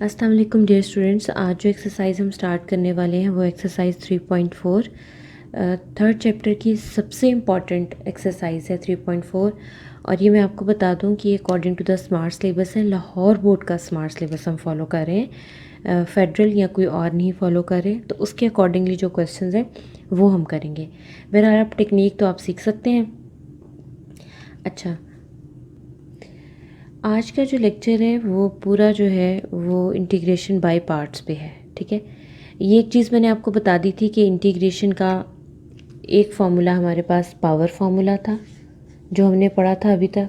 अस्सलाम वालेकुम dear students. आज जो एक्सरसाइज हम स्टार्ट करने वाले हैं वो एक्सरसाइज 3.4 थर्ड चैप्टर की सबसे इम्पॉर्टेंट एक्सरसाइज है 3.4। और ये मैं आपको बता दूं कि according to the smart syllabus है, लाहौर बोर्ड का स्मार्ट सिलेबस हम फॉलो कर रहे हैं, फेडरल या कोई और नहीं फॉलो कर रहे। तो उसके अकॉर्डिंगली जो क्वेश्चंस हैं वो हम करेंगे। बहरहाल आप टेक्निक तो आप सीख सकते हैं। अच्छा, आज का जो लेक्चर है वो पूरा जो है वो इंटीग्रेशन बाय पार्ट्स पे है। ठीक है, ये एक चीज़ मैंने आपको बता दी थी कि इंटीग्रेशन का एक फार्मूला हमारे पास पावर फार्मूला था जो हमने पढ़ा था अभी तक,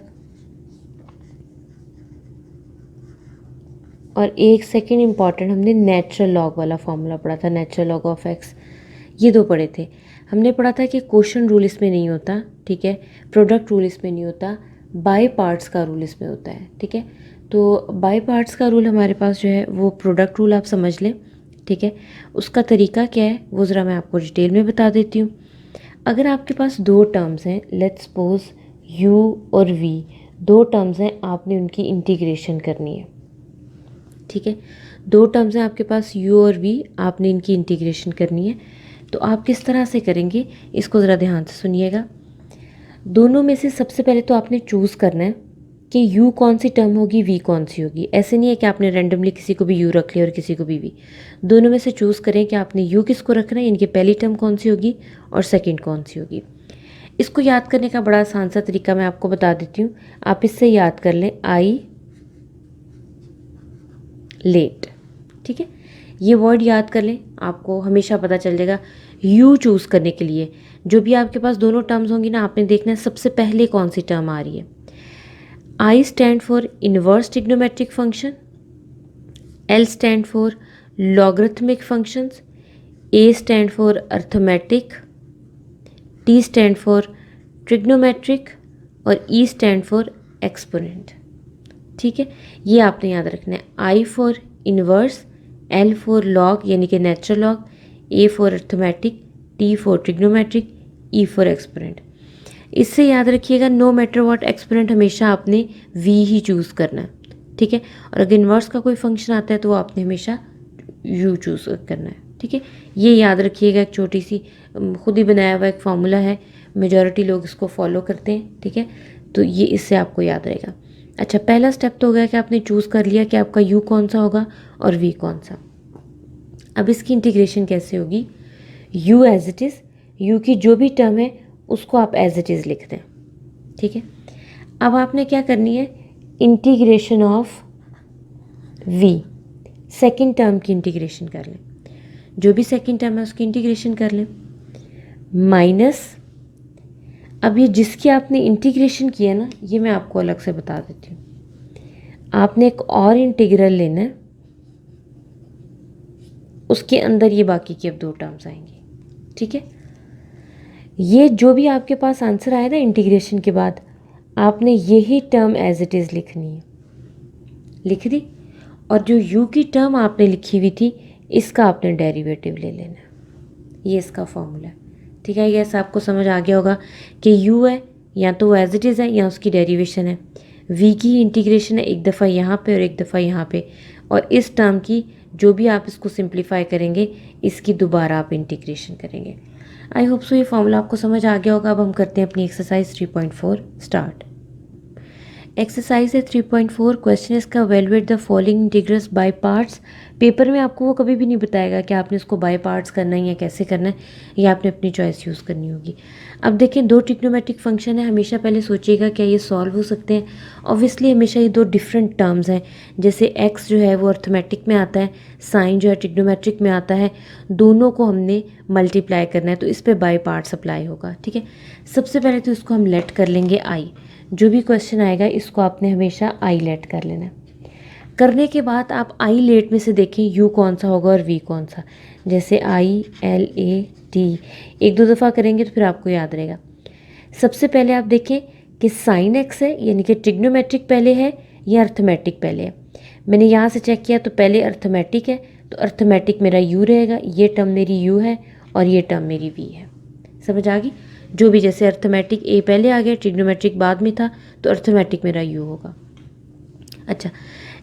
और एक सेकेंड इम्पॉर्टेंट हमने नेचुरल लॉग वाला फार्मूला पढ़ा था, नेचुरल लॉग ऑफ एक्स। ये दो पढ़े थे। हमने पढ़ा था कि क्वोशंट रूल इसमें नहीं होता, ठीक है, प्रोडक्ट रूल इसमें नहीं होता, बाय पार्ट्स का रूल इसमें होता है। ठीक है, तो बाय पार्ट्स का रूल हमारे पास जो है वो प्रोडक्ट रूल आप समझ लें। ठीक है, उसका तरीका क्या है वो ज़रा मैं आपको डिटेल में बता देती हूँ। अगर आपके पास दो टर्म्स हैं, लेट्स सपोज u और v, दो टर्म्स हैं, आपने उनकी इंटीग्रेशन करनी है। ठीक है, दो टर्म्स हैं आपके पास u और v, आपने इनकी इंटीग्रेशन करनी है। तो आप किस तरह से करेंगे इसको ज़रा ध्यान से सुनिएगा। दोनों में से सबसे पहले तो आपने चूज़ करना है कि u कौन सी टर्म होगी, v कौन सी होगी। ऐसे नहीं है कि आपने रैंडमली किसी को भी u रख लिया और किसी को भी v। दोनों में से चूज़ करें कि आपने u किसको रखना है, इनकी पहली टर्म कौन सी होगी और सेकंड कौन सी होगी। इसको याद करने का बड़ा आसान सा तरीका मैं आपको बता देती हूँ। आप इससे याद कर लें आई लेट। ठीक है, ये वर्ड याद कर लें, आपको हमेशा पता चल जाएगा। यू चूज़ करने के लिए जो भी आपके पास दोनों टर्म्स होंगी ना, आपने देखना है सबसे पहले कौन सी टर्म आ रही है। I stand for inverse trigonometric function, L stand for logarithmic functions, A stand for arithmetic, T stand for trigonometric और ई स्टैंड फॉर एक्सपोनेंट। ठीक है, ये आपने याद रखना है। I for inverse, L for log यानी कि natural log, A for arithmetic, T for trigonometric, E for exponent. इससे याद रखिएगा नो मैटर व्हाट एक्सपोनेंट हमेशा आपने वी ही चूज़ करना है। ठीक है, और अगर इन्वर्स का कोई फंक्शन आता है तो आपने हमेशा यू चूज़ करना है। ठीक है, ये याद रखिएगा। एक छोटी सी खुद ही बनाया हुआ एक फार्मूला है, मेजॉरिटी लोग इसको फॉलो करते हैं। ठीक है, तो ये इससे आपको याद रहेगा। अच्छा, पहला स्टेप तो हो गया कि आपने चूज़ कर लिया कि आपका u कौन सा होगा और v कौन सा। अब इसकी इंटीग्रेशन कैसे होगी। u as it is, u की जो भी टर्म है उसको आप एज इट इज़ लिख दें। ठीक है, अब आपने क्या करनी है, integration of v, second term की इंटीग्रेशन कर लें। जो भी सेकेंड टर्म है उसकी इंटीग्रेशन कर लें, माइनस, अब ये जिसकी आपने इंटीग्रेशन किया ना, ये मैं आपको अलग से बता देती हूँ। आपने एक और इंटीग्रल लेना है, उसके अंदर ये बाकी की अब दो टर्म्स आएंगी। ठीक है, ये जो भी आपके पास आंसर आया ना इंटीग्रेशन के बाद, आपने यही टर्म एज इट इज़ लिखनी है। लिख दी, और जो u की टर्म आपने लिखी हुई थी इसका आपने डेरिवेटिव ले लेना है। ये इसका फॉर्मूला है। ठीक है, ये आपको समझ आ गया होगा कि u है या तो वो एज इट इज़ है या उसकी डेरिवेशन है। v की इंटीग्रेशन है एक दफ़ा यहाँ पे और एक दफ़ा यहाँ पे, और इस टर्म की जो भी आप इसको सिंप्लीफाई करेंगे इसकी दोबारा आप इंटीग्रेशन करेंगे। आई होप सो ये फॉर्मूला आपको समझ आ गया होगा। अब हम करते हैं अपनी एक्सरसाइज 3.4 स्टार्ट। एक्सरसाइज है 3.4। क्वेश्चन इसका valuate the following integrals by parts. Paper में आपको वो कभी भी नहीं बताएगा कि आपने इसको बाय पार्ट्स करना है या कैसे करना है, या आपने अपनी चॉइस यूज़ करनी होगी। अब देखें, दो ट्रिग्नोमेट्रिक फंक्शन है, हमेशा पहले सोचिएगा क्या ये सॉल्व हो सकते हैं। ऑब्वियसली हमेशा ये दो डिफरेंट टर्म्स हैं, जैसे एक्स जो है वो अर्थमेटिक में आता है, साइन जो है ट्रिग्नोमेट्रिक में आता है, दोनों को हमने मल्टीप्लाई करना है तो इस पर बाय पार्ट्स अप्लाई होगा। ठीक है, सबसे पहले तो इसको हम लेट कर लेंगे आई। जो भी क्वेश्चन आएगा इसको आपने हमेशा आई लेट कर लेना है। करने के बाद आप आई लेट में से देखें यू कौन सा होगा और वी कौन सा। जैसे आई एल ए टी, एक दो दफ़ा करेंगे तो फिर आपको याद रहेगा। सबसे पहले आप देखें कि साइन एक्स है यानी कि ट्रिग्नोमेट्रिक पहले है या अर्थमेटिक पहले है। मैंने यहाँ से चेक किया तो पहले अर्थमेटिक है, तो अर्थमेटिक मेरा यू रहेगा, ये टर्म मेरी यू है और ये टर्म मेरी वी है। समझ आ गई। जो भी, जैसे अर्थमेटिक ए पहले आ गया, ट्रिग्नोमेट्रिक बाद में था, तो अर्थमेटिक मेरा यू होगा। अच्छा,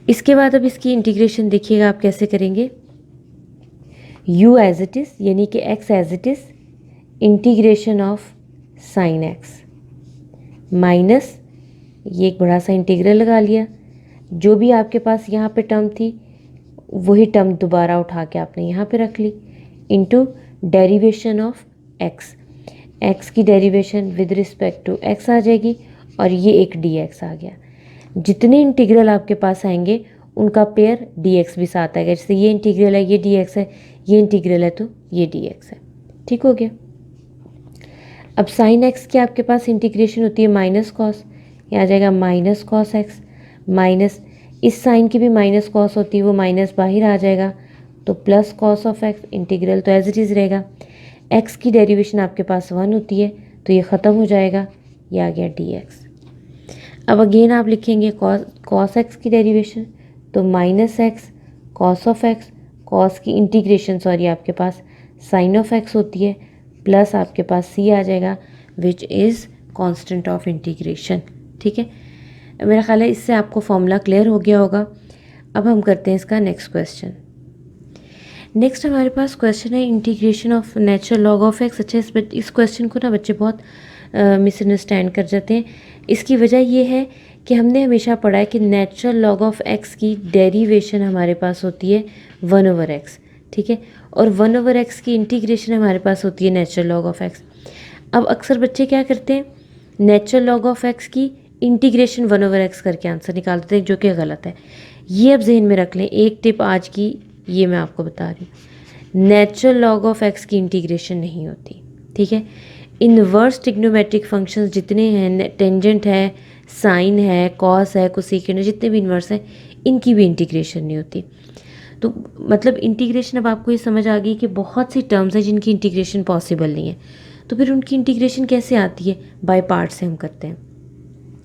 इसके बाद अब इसकी इंटीग्रेशन देखिएगा आप कैसे करेंगे। u एज इट इज़ यानी कि x as it is integration of sine x minus ये एक बड़ा सा इंटीग्रल लगा लिया, जो भी आपके पास यहाँ पे टर्म थी वही टर्म दोबारा उठा के आपने यहाँ पे रख ली, इनटू डेरिवेशन ऑफ x की derivation with respect to x आ जाएगी और ये एक dx आ गया। जितने इंटीग्रल आपके पास आएंगे उनका पेयर dx भी साथ आएगा। जैसे ये इंटीग्रल है ये dx है, ये इंटीग्रल है तो ये dx है। ठीक हो गया। अब साइन x की आपके पास इंटीग्रेशन होती है माइनस कॉस, ये आ जाएगा माइनस कॉस x माइनस इस साइन की भी माइनस कॉस होती है, वो माइनस बाहर आ जाएगा तो plus cos of x, integral तो एज इट इज़ रहेगा। x की डेरिवेशन आपके पास 1 होती है तो ये ख़त्म हो जाएगा, ये आ गया dx। अब अगेन आप लिखेंगे कॉस x की डेरिवेशन तो minus x cos of x, cos की इंटीग्रेशन सॉरी आपके पास साइन ऑफ x होती है प्लस आपके पास c आ जाएगा which is constant of integration. ठीक है, मेरा ख्याल है इससे आपको फॉर्मूला क्लियर हो गया होगा। अब हम करते हैं इसका नेक्स्ट क्वेश्चन। नेक्स्ट हमारे पास क्वेश्चन है integration of natural log of x. अच्छा, इस क्वेश्चन को ना बच्चे बहुत मिसअंडरस्टैंड कर जाते हैं। इसकी वजह ये है कि हमने हमेशा पढ़ा है कि नेचुरल लॉग ऑफ एक्स की डेरिवेशन हमारे पास होती है 1/x। ठीक है, और 1/x की इंटीग्रेशन हमारे पास होती है नेचुरल लॉग ऑफ एक्स। अब अक्सर बच्चे क्या करते हैं, नेचुरल लॉग ऑफ एक्स की इंटीग्रेशन 1/x करके आंसर निकाल देते हैं, जो कि गलत है। ये अब जहन में रख लें, एक टिप आज की ये मैं आपको बता रही हूँ, नेचुरल लॉग ऑफ एक्स की इंटीग्रेशन नहीं होती। ठीक है, इनवर्स ट्रिग्नोमेट्रिक फंक्शंस जितने हैं, टेंजेंट है, साइन है, कॉस है, कोसेकेंड है, जितने भी इनवर्स हैं, इनकी भी इंटीग्रेशन नहीं होती। तो मतलब इंटीग्रेशन अब आपको ये समझ आ गई कि बहुत सी टर्म्स हैं जिनकी इंटीग्रेशन पॉसिबल नहीं है। तो फिर उनकी इंटीग्रेशन कैसे आती है, बाय पार्ट्स से हम करते हैं।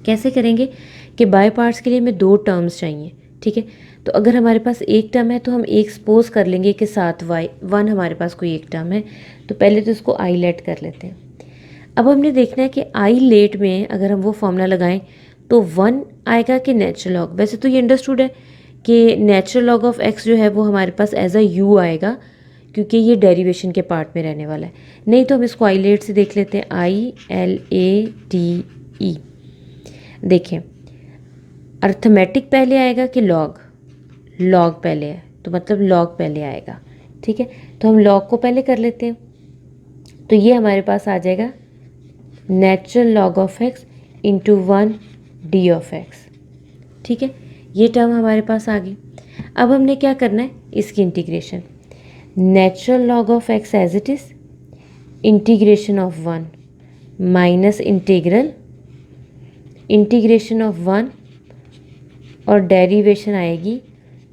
कैसे करेंगे कि बाय पार्ट्स के लिए हमें 2 टर्म्स चाहिए। ठीक है, तो अगर हमारे पास एक टर्म है तो हम एक सपोज कर लेंगे कि साथ y1 हमारे पास कोई एक टर्म है, तो पहले तो इसको आई लेट कर लेते हैं। अब हमने देखना है कि आई लेट में अगर हम वो फॉर्मूला लगाएं तो 1 आएगा कि नेचुरल लॉग। वैसे तो ये अंडरस्टूड है कि नेचुरल लॉग ऑफ x जो है वो हमारे पास एज अ u आएगा, क्योंकि ये डेरिवेशन के पार्ट में रहने वाला है। नहीं तो हम इसको आई लेट से देख लेते हैं, ILATE। देखें, अर्थमेटिक पहले आएगा कि लॉग पहले है, तो मतलब लॉग पहले आएगा। ठीक है, तो हम लॉग को पहले कर लेते हैं, तो ये हमारे पास आ जाएगा natural log of x into 1 d of x। ठीक है, ये टर्म हमारे पास आ गई। अब हमने क्या करना है, इसकी integration, natural log of x as it is integration of 1 minus integration of 1 और डेरिवेशन आएगी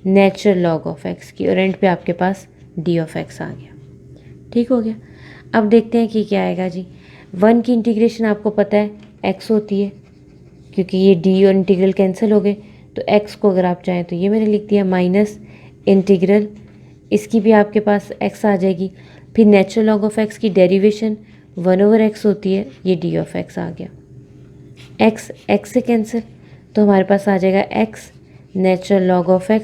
नेचुरल लॉग ऑफ x की, और एंड पे आपके पास d ऑफ x आ गया। ठीक हो गया। अब देखते हैं कि क्या आएगा जी। 1 की इंटीग्रेशन आपको पता है x होती है, क्योंकि ये d और इंटीग्रल कैंसिल हो गए, तो x को अगर आप चाहें तो ये मैंने लिख दिया माइनस इंटीग्रल, इसकी भी आपके पास x आ जाएगी। फिर नेचुरल लॉग ऑफ x की डेरिवेशन 1/x होती है, ये d ऑफ x आ गया। x से कैंसिल, तो हमारे पास आ जाएगा x natural log of x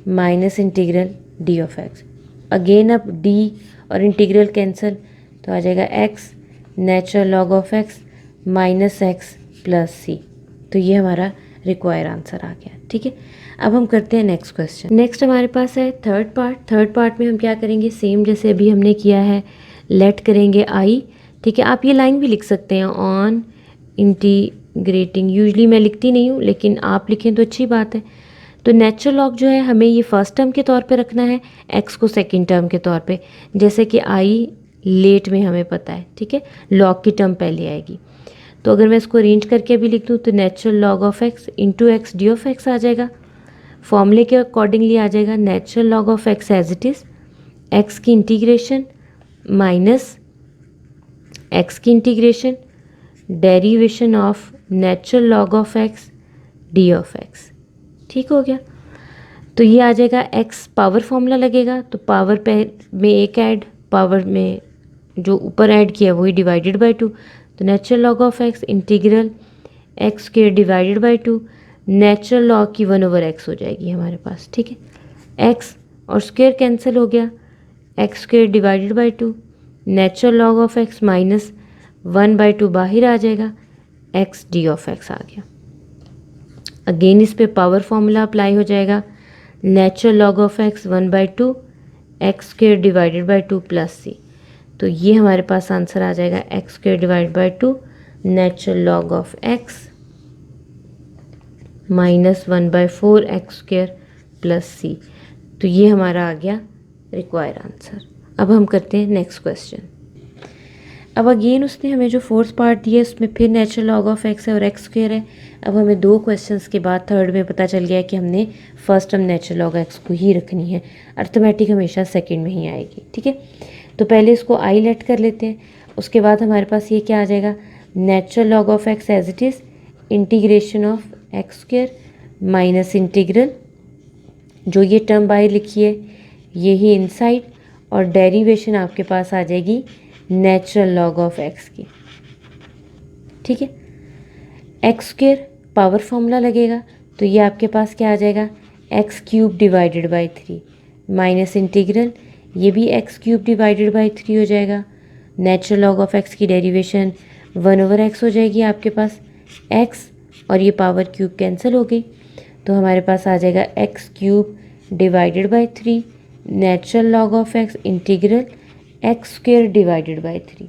minus integral d of x। Again अब d और इंटीग्रल कैंसिल, तो आ जाएगा x natural log of x minus x plus c। तो ये हमारा रिक्वायर आंसर आ गया। ठीक है, अब हम करते हैं नेक्स्ट क्वेश्चन। नेक्स्ट हमारे पास है थर्ड पार्ट में हम क्या करेंगे, सेम जैसे अभी हमने किया है, लेट करेंगे आई। ठीक है, आप ये लाइन भी लिख सकते हैं, ऑन इंटीग्रेटिंग। यूजली मैं लिखती नहीं हूँ, लेकिन आप लिखें तो अच्छी बात है। तो नेचुरल लॉग जो है हमें ये फर्स्ट टर्म के तौर पे रखना है, x को सेकंड टर्म के तौर पे, जैसे कि आई लेट में हमें पता है। ठीक है, लॉग की टर्म पहले आएगी। तो अगर मैं इसको अरेंज करके अभी लिख दूँ तो natural log of x into x D of x आ जाएगा। फॉर्मूले के अकॉर्डिंगली आ जाएगा natural log of x as it is x की इंटीग्रेशन माइनस x की integration derivation of natural log of x D of x। ठीक हो गया। तो ये आ जाएगा x पावर फॉर्मूला लगेगा, तो पावर पे में एक ऐड, पावर में जो ऊपर ऐड किया वही डिवाइडेड बाय 2, तो natural log of x integral x square divided bye 2 natural log की 1/x हो जाएगी हमारे पास, ठीक है। x और स्क्वायर कैंसिल हो गया, x square divided by 2, natural log of x minus 1/2 बाहर आ जाएगा, x डी ऑफ x आ गया। अगेन इस पे पावर फॉर्मूला अप्लाई हो जाएगा, natural log of x 1/2 x square divided by 2 plus c. तो ये हमारे पास आंसर आ जाएगा x square divide by 2 natural log of x minus 1/4 x square plus c. तो ये हमारा आ गया रिक्वायर्ड आंसर। अब हम करते हैं नेक्स्ट क्वेश्चन। अब अगेन उसने हमें जो फोर्थ पार्ट दिया उसमें फिर नेचुरल लॉग ऑफ x है और एक्स स्क्वायर है। अब हमें 2 क्वेश्चंस के बाद थर्ड में पता चल गया कि हमने first term natural log x को ही रखनी है, अर्थमेटिक हमेशा सेकंड में ही आएगी, ठीक है। तो पहले इसको आई लेट कर लेते हैं, उसके बाद हमारे पास ये क्या आ जाएगा, natural log of x as it is integration of x square minus integral, जो ये टर्म बाहर लिखी है यही इनसाइड, और डेरिवेशन आपके पास आ जाएगी नेचुरल लॉग ऑफ x की, ठीक है। एक्स स्क्वायर पावर फॉर्मूला लगेगा तो ये आपके पास क्या आ जाएगा, x cube divided by 3 minus integral, ये भी एक्स क्यूब डिवाइडेड बाई 3 हो जाएगा। नेचुरल लॉग ऑफ x की डेरिवेशन 1/x हो जाएगी आपके पास, x और ये पावर क्यूब कैंसिल हो गई, तो हमारे पास आ जाएगा x cube divided by 3 natural log of x integral x square divided by 3,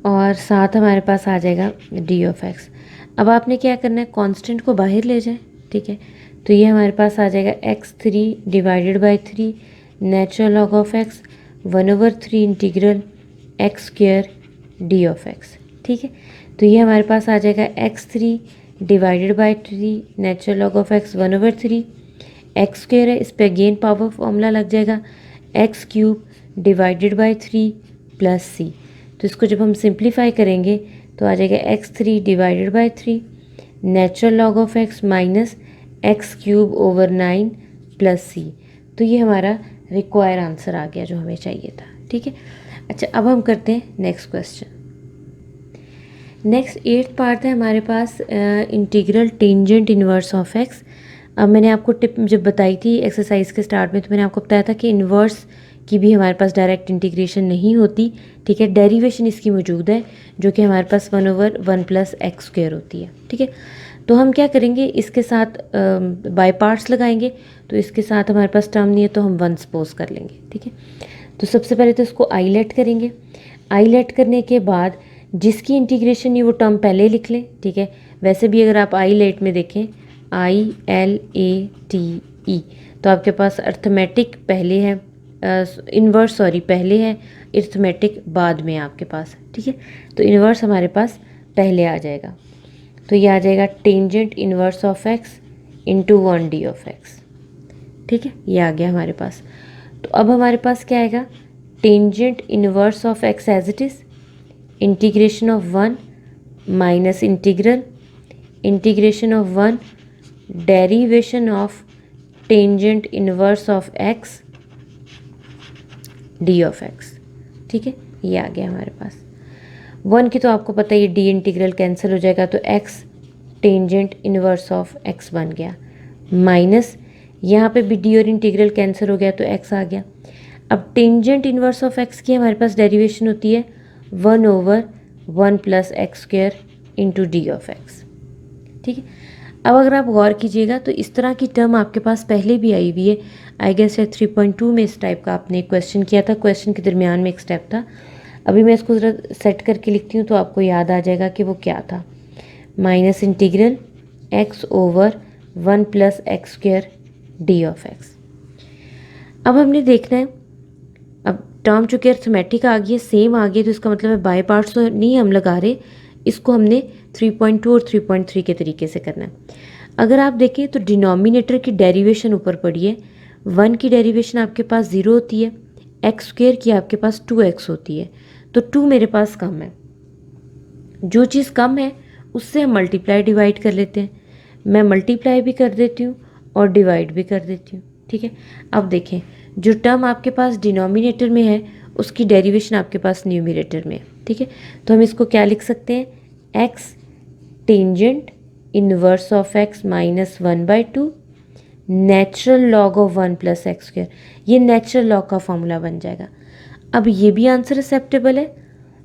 और साथ हमारे पास आ जाएगा डी ऑफ एक्स। अब आपने क्या करना है, कांस्टेंट को बाहर ले जाए, ठीक है। तो ये हमारे पास आ जाएगा x3 divided by 3 natural log of x 1/3 integral x square d of x, ठीक है। तो ये हमारे पास आ जाएगा x3 divided by 3 natural log of x 1/3 x square है, इस पर अगेन पावर फॉर्मूला लग जाएगा x cube divided by 3 plus c. तो इसको जब हम सिंप्लीफाई करेंगे तो आ जाएगा x3 divided by 3 natural log of x minus x cube over 9 plus c. तो ये हमारा रिक्वायर आंसर आ गया जो हमें चाहिए था, ठीक है। अच्छा, अब हम करते हैं next question. Next 8th part है हमारे पास integral tangent inverse of x। अब मैंने आपको टिप जब बताई थी एक्सरसाइज के स्टार्ट में, तो मैंने आपको बताया था कि इन्वर्स की भी हमारे पास डायरेक्ट इंटीग्रेशन नहीं होती, ठीक है। डेरिवेशन इसकी मौजूद है जो कि हमारे पास 1/1 प्लस एक्स स्क्वायर होती है, ठीक है। तो हम क्या करेंगे, इसके साथ बाय पार्ट्स लगाएंगे, तो इसके साथ हमारे पास टर्म नहीं है तो हम 1 सपोज कर लेंगे, ठीक है। तो सबसे पहले तो इसको आई लेट करेंगे, आई लेट करने के बाद जिसकी इंटीग्रेशन नहीं वो टर्म पहले लिख लें, ठीक है। वैसे भी अगर आप आई लेट में देखें ILATE, तो आपके पास अर्थमेटिक पहले है, इन्वर्स सॉरी पहले है, अर्थमेटिक बाद में आपके पास, ठीक है। तो इन्वर्स हमारे पास पहले आ जाएगा, तो ये आ जाएगा tangent inverse of x into 1d of x, ठीक है। ये आ गया हमारे पास। तो अब हमारे पास क्या आएगा, tangent inverse of x as it is integration of 1 minus integration of 1 derivation of tangent inverse of x D of x, ठीक है। ये आ गया हमारे पास। 1 की तो आपको पता है ये डी इंटीग्रल कैंसिल हो जाएगा, तो x tangent inverse of x बन गया, माइनस यहाँ पे भी डी और इंटीग्रल कैंसिल हो गया तो x आ गया। अब टेंजेंट इनवर्स ऑफ x की हमारे पास डेरिवेशन होती है 1/1 plus x square into d of x, ठीक है। अब अगर आप गौर कीजिएगा तो इस तरह की टर्म आपके पास पहले भी आई हुई है, आई गेस 3.2 में इस टाइप का आपने क्वेश्चन किया था, क्वेश्चन के दरमियान में एक स्टेप था। अभी मैं इसको ज़रा सेट करके लिखती हूँ तो आपको याद आ जाएगा कि वो क्या था, minus integral x over 1 plus x square d of x। अब हमने देखना है, अब टर्म चूँकि अर्थमेटिक आ गई है, सेम आ गई, तो इसका मतलब है बाय पार्ट्स तो नहीं हम लगा रहे, इसको हमने 3.2 और 3.3 के तरीके से करना है। अगर आप देखें तो डिनोमिनेटर की डेरिवेशन ऊपर पड़ी है, 1 की डेरिवेशन आपके पास 0 होती है, एक्स स्क्वायर की आपके पास 2x होती है, तो 2 मेरे पास कम है। जो चीज़ कम है उससे हम मल्टीप्लाई डिवाइड कर लेते हैं, मैं मल्टीप्लाई भी कर देती हूँ और डिवाइड भी कर देती हूँ, ठीक है। अब देखें जो टर्म आपके पास डिनोमिनेटर में है उसकी डेरिवेशन आपके पास न्यूमरेटर में है, ठीक है। तो हम इसको क्या लिख सकते हैं, x tangent inverse of x minus 1/2 natural log of 1 plus x square. ये नेचुरल लॉग का फॉर्मूला बन जाएगा। अब ये भी आंसर एक्सेप्टेबल है।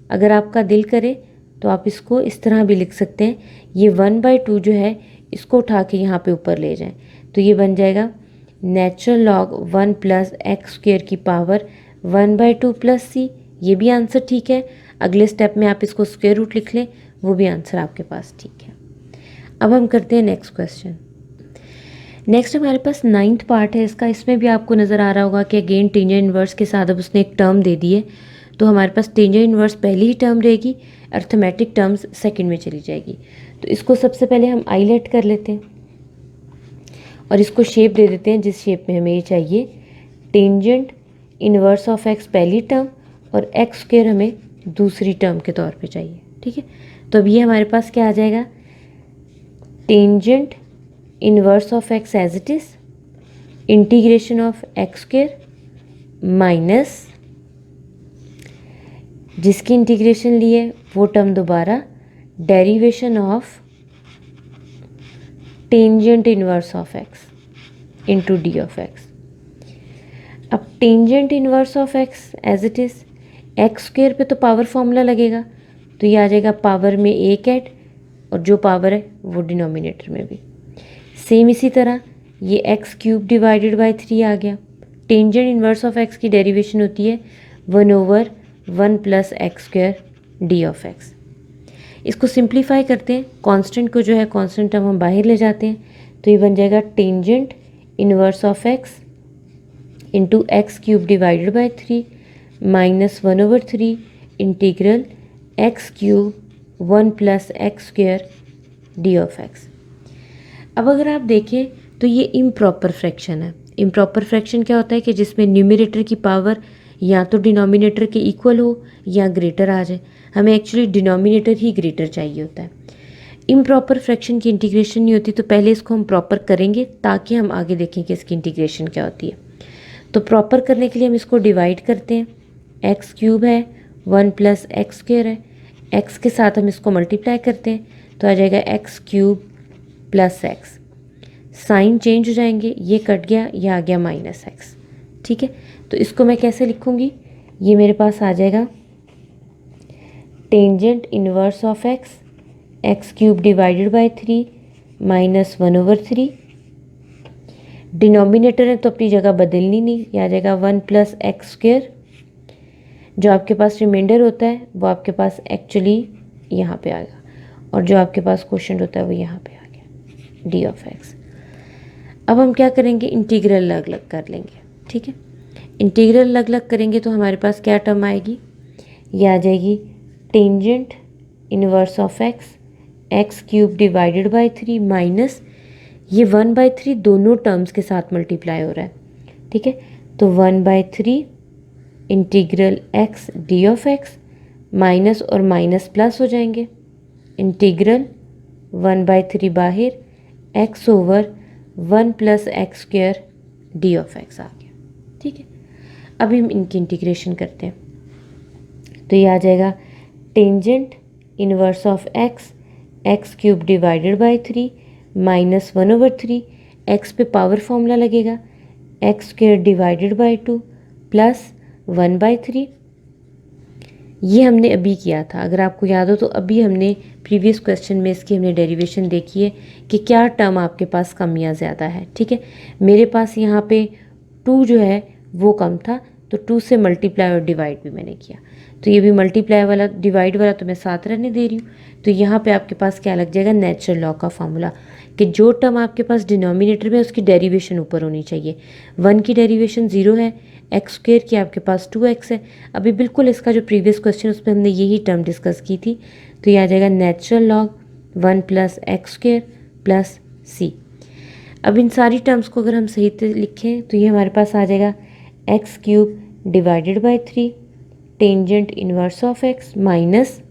अगर आपका दिल करे तो आप इसको इस तरह भी लिख सकते हैं, ये 1/2 जो है इसको उठा के यहाँ पे ऊपर ले जाएं, तो ये बन जाएगा natural log 1 plus x square की पावर 1/2 प्लस सी। ये भी आंसर ठीक है। अगले स्टेप में आप इसको स्क्वायर रूट लिख लें, वो भी आंसर आपके पास ठीक है। अब हम करते हैं नेक्स्ट क्वेश्चन। नेक्स्ट हमारे पास 9th पार्ट है इसका। इसमें भी आपको नज़र आ रहा होगा कि अगेन टेंजेंट इन्वर्स के साथ अब उसने एक टर्म दे दी है, तो हमारे पास टेंजेंट इन्वर्स पहली ही टर्म रहेगी, अर्थमेटिक टर्म्स सेकंड में चली जाएगी। तो इसको सबसे पहले हम आईलेट कर लेते हैं और इसको शेप दे देते हैं जिस शेप में हमें ये चाहिए। टेंजेंट इन्वर्स ऑफ एक्स पहली टर्म और एक्स स्क्वायर हमें दूसरी टर्म के तौर पे चाहिए, ठीक है। तो अब ये हमारे पास क्या आ जाएगा, tangent inverse of x as it is integration of x square minus जिसकी इंटीग्रेशन ली है वो टर्म दोबारा derivation of tangent inverse of x into d of x. अब tangent inverse of x as it is x square पे तो power formula लगेगा, तो ये आ जाएगा पावर में एक ऐड और जो पावर है वो डिनोमिनेटर में भी सेम। इसी तरह ये एक्स क्यूब डिवाइडेड बाय 3 आ गया। टेंजेंट इन्वर्स ऑफ एक्स की डेरिवेशन होती है 1/1 plus x square d of x. इसको सिंप्लीफाई करते हैं, कांस्टेंट को जो है कांस्टेंट टर्म हम बाहर ले जाते हैं, तो ये बन जाएगा tangent inverse of x into x cube divided by 3 minus 1/3 integral x cube 1 plus x square d of x. अब अगर आप देखें तो ये इम्प्रॉपर फ्रैक्शन है। इम्प्रॉपर फ्रैक्शन क्या होता है कि जिसमें न्यूमरेटर की पावर या तो डिनोमिनेटर के इक्वल हो या ग्रेटर आ जाए। हमें एक्चुअली डिनोमिनेटर ही ग्रेटर चाहिए होता है। इम्प्रॉपर फ्रैक्शन की इंटीग्रेशन नहीं होती, तो पहले इसको हम प्रॉपर करेंगे ताकि हम आगे देखें कि इसकी इंटीग्रेशन क्या होती है। तो प्रॉपर करने के लिए हम इसको डिवाइड करते हैं। एक्स क्यूब है 1 प्लस एक्स स्क्वायर है, एक्स के साथ हम इसको मल्टीप्लाई करते हैं तो आ जाएगा x cube plus x. Sign change हो जाएंगे, ये कट गया, ये आ गया माइनस एक्स, ठीक है। तो इसको मैं कैसे लिखूँगी, ये मेरे पास आ जाएगा tangent inverse of x x cube divided by 3 minus 1/3। Denominator है तो अपनी जगह बदलनी नहीं, ये आ जाएगा 1 प्लस एक्स स्क्वायर। जो आपके पास रिमाइंडर होता है वो आपके पास एक्चुअली यहाँ पे आएगा और जो आपके पास क्वेश्चन होता है वो यहाँ पे आ गया डी ऑफ एक्स। अब हम क्या करेंगे, इंटीग्रल अलग अलग कर लेंगे, ठीक है। इंटीग्रल अलग अलग करेंगे तो हमारे पास क्या टर्म आएगी, ये आ जाएगी tangent inverse of x x cube divided by 3 minus ये 1/3 दोनों टर्म्स के साथ मल्टीप्लाई हो रहा है, ठीक है। तो 1/3 integral x D of x minus और माइनस प्लस हो जाएंगे, इंटीग्रल 1/3 बाहर x over 1 plus x square d of x आ गया, ठीक है। अभी हम इनकी इंटीग्रेशन करते हैं तो ये आ जाएगा tangent inverse of x x cube divided by 3 minus 1/3 x पे पावर फॉर्मूला लगेगा x square divided bye 2 plus 1/3। ये हमने अभी किया था, अगर आपको याद हो तो अभी हमने प्रीवियस क्वेश्चन में इसकी हमने डेरिवेशन देखी है कि क्या टर्म आपके पास कम या ज़्यादा है, ठीक है। मेरे पास यहाँ पे 2 जो है वो कम था, तो 2 से मल्टीप्लाई और डिवाइड भी मैंने किया, तो ये भी मल्टीप्लाई वाला डिवाइड वाला तो मैं साथ रहने दे रही हूँ। तो यहाँ पे आपके पास क्या लग जाएगा, नेचुरल लॉ का फॉर्मूला कि जो टर्म आपके पास डिनोमिनेटर में उसकी डेरिवेशन ऊपर होनी चाहिए। 1 की डेरिवेशन 0 है, एक्स स्क्वायर की आपके पास 2x है। अभी बिल्कुल इसका जो प्रीवियस क्वेश्चन उसमें हमने यही टर्म डिस्कस की थी, तो ये आ जाएगा natural log 1 plus x square plus c. अब इन सारी टर्म्स को अगर हम सही से लिखें तो ये हमारे पास आ जाएगा x cube divided by 3 tangent inverse of x minus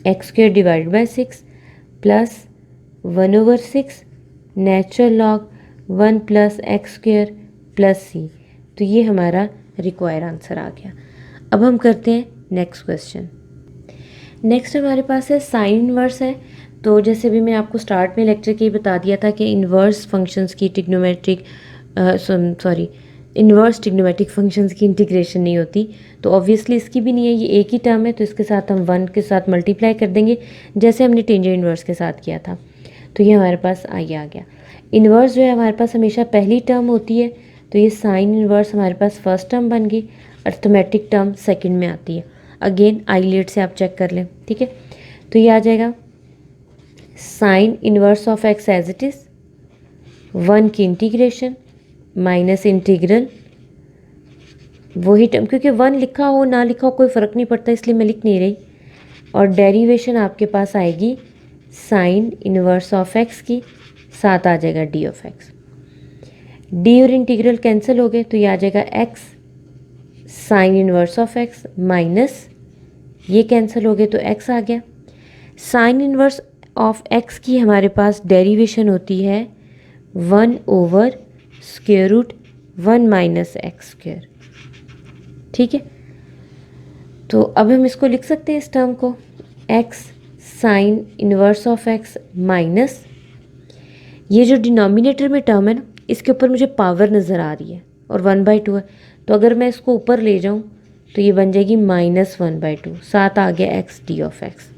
x square divided by 6 plus 1/6 natural log 1 plus x square plus c. तो ये हमारा रिक्वायर आंसर आ गया। अब हम करते हैं नेक्स्ट क्वेश्चन। नेक्स्ट हमारे पास है साइन इनवर्स है। तो जैसे भी मैंने आपको स्टार्ट में लेक्चर के ही बता दिया था कि इनवर्स फंक्शंस की ट्रिग्नोमेट्रिक इनवर्स ट्रिग्नोमेट्रिक फंक्शंस की इंटीग्रेशन नहीं होती, तो ऑब्वियसली इसकी भी नहीं है। ये एक ही टर्म है, तो इसके साथ हम 1 के साथ मल्टीप्लाई कर देंगे जैसे हमने टेंजेंट इनवर्स के साथ किया था। तो ये हमारे पास आगे आ गया। इनवर्स जो है हमारे पास हमेशा पहली टर्म होती है, तो ये साइन इनवर्स हमारे पास फर्स्ट टर्म बन गई, अर्थमेटिक टर्म सेकंड में आती है। अगेन आईलेट से आप चेक कर लें, ठीक है। तो ये आ जाएगा sine inverse of x as it is, 1 की इंटीग्रेशन माइनस इंटीग्रल वही टर्म, क्योंकि 1 लिखा हो ना लिखा हो कोई फ़र्क नहीं पड़ता, इसलिए मैं लिख नहीं रही। और डेरिवेशन आपके पास आएगी साइन इनवर्स ऑफ एक्स की, साथ आ जाएगा डी ऑफ एक्स। डी और इंटीग्रल कैंसिल हो गए, तो ये आ जाएगा x sine inverse of x minus ये कैंसिल हो गए तो एक्स आ गया। साइन इनवर्स ऑफ एक्स की हमारे पास डेरिवेशन होती है 1/√1 माइनस एक्स स्क्वायर, ठीक है। तो अब हम इसको लिख सकते हैं इस टर्म को x sine inverse of x minus ये जो डिनोमिनेटर में टर्म है ना, इसके ऊपर मुझे पावर नज़र आ रही है और 1/2 है, तो अगर मैं इसको ऊपर ले जाऊं तो ये बन जाएगी -1/2, साथ आ गया एक्स डी ऑफ एक्स।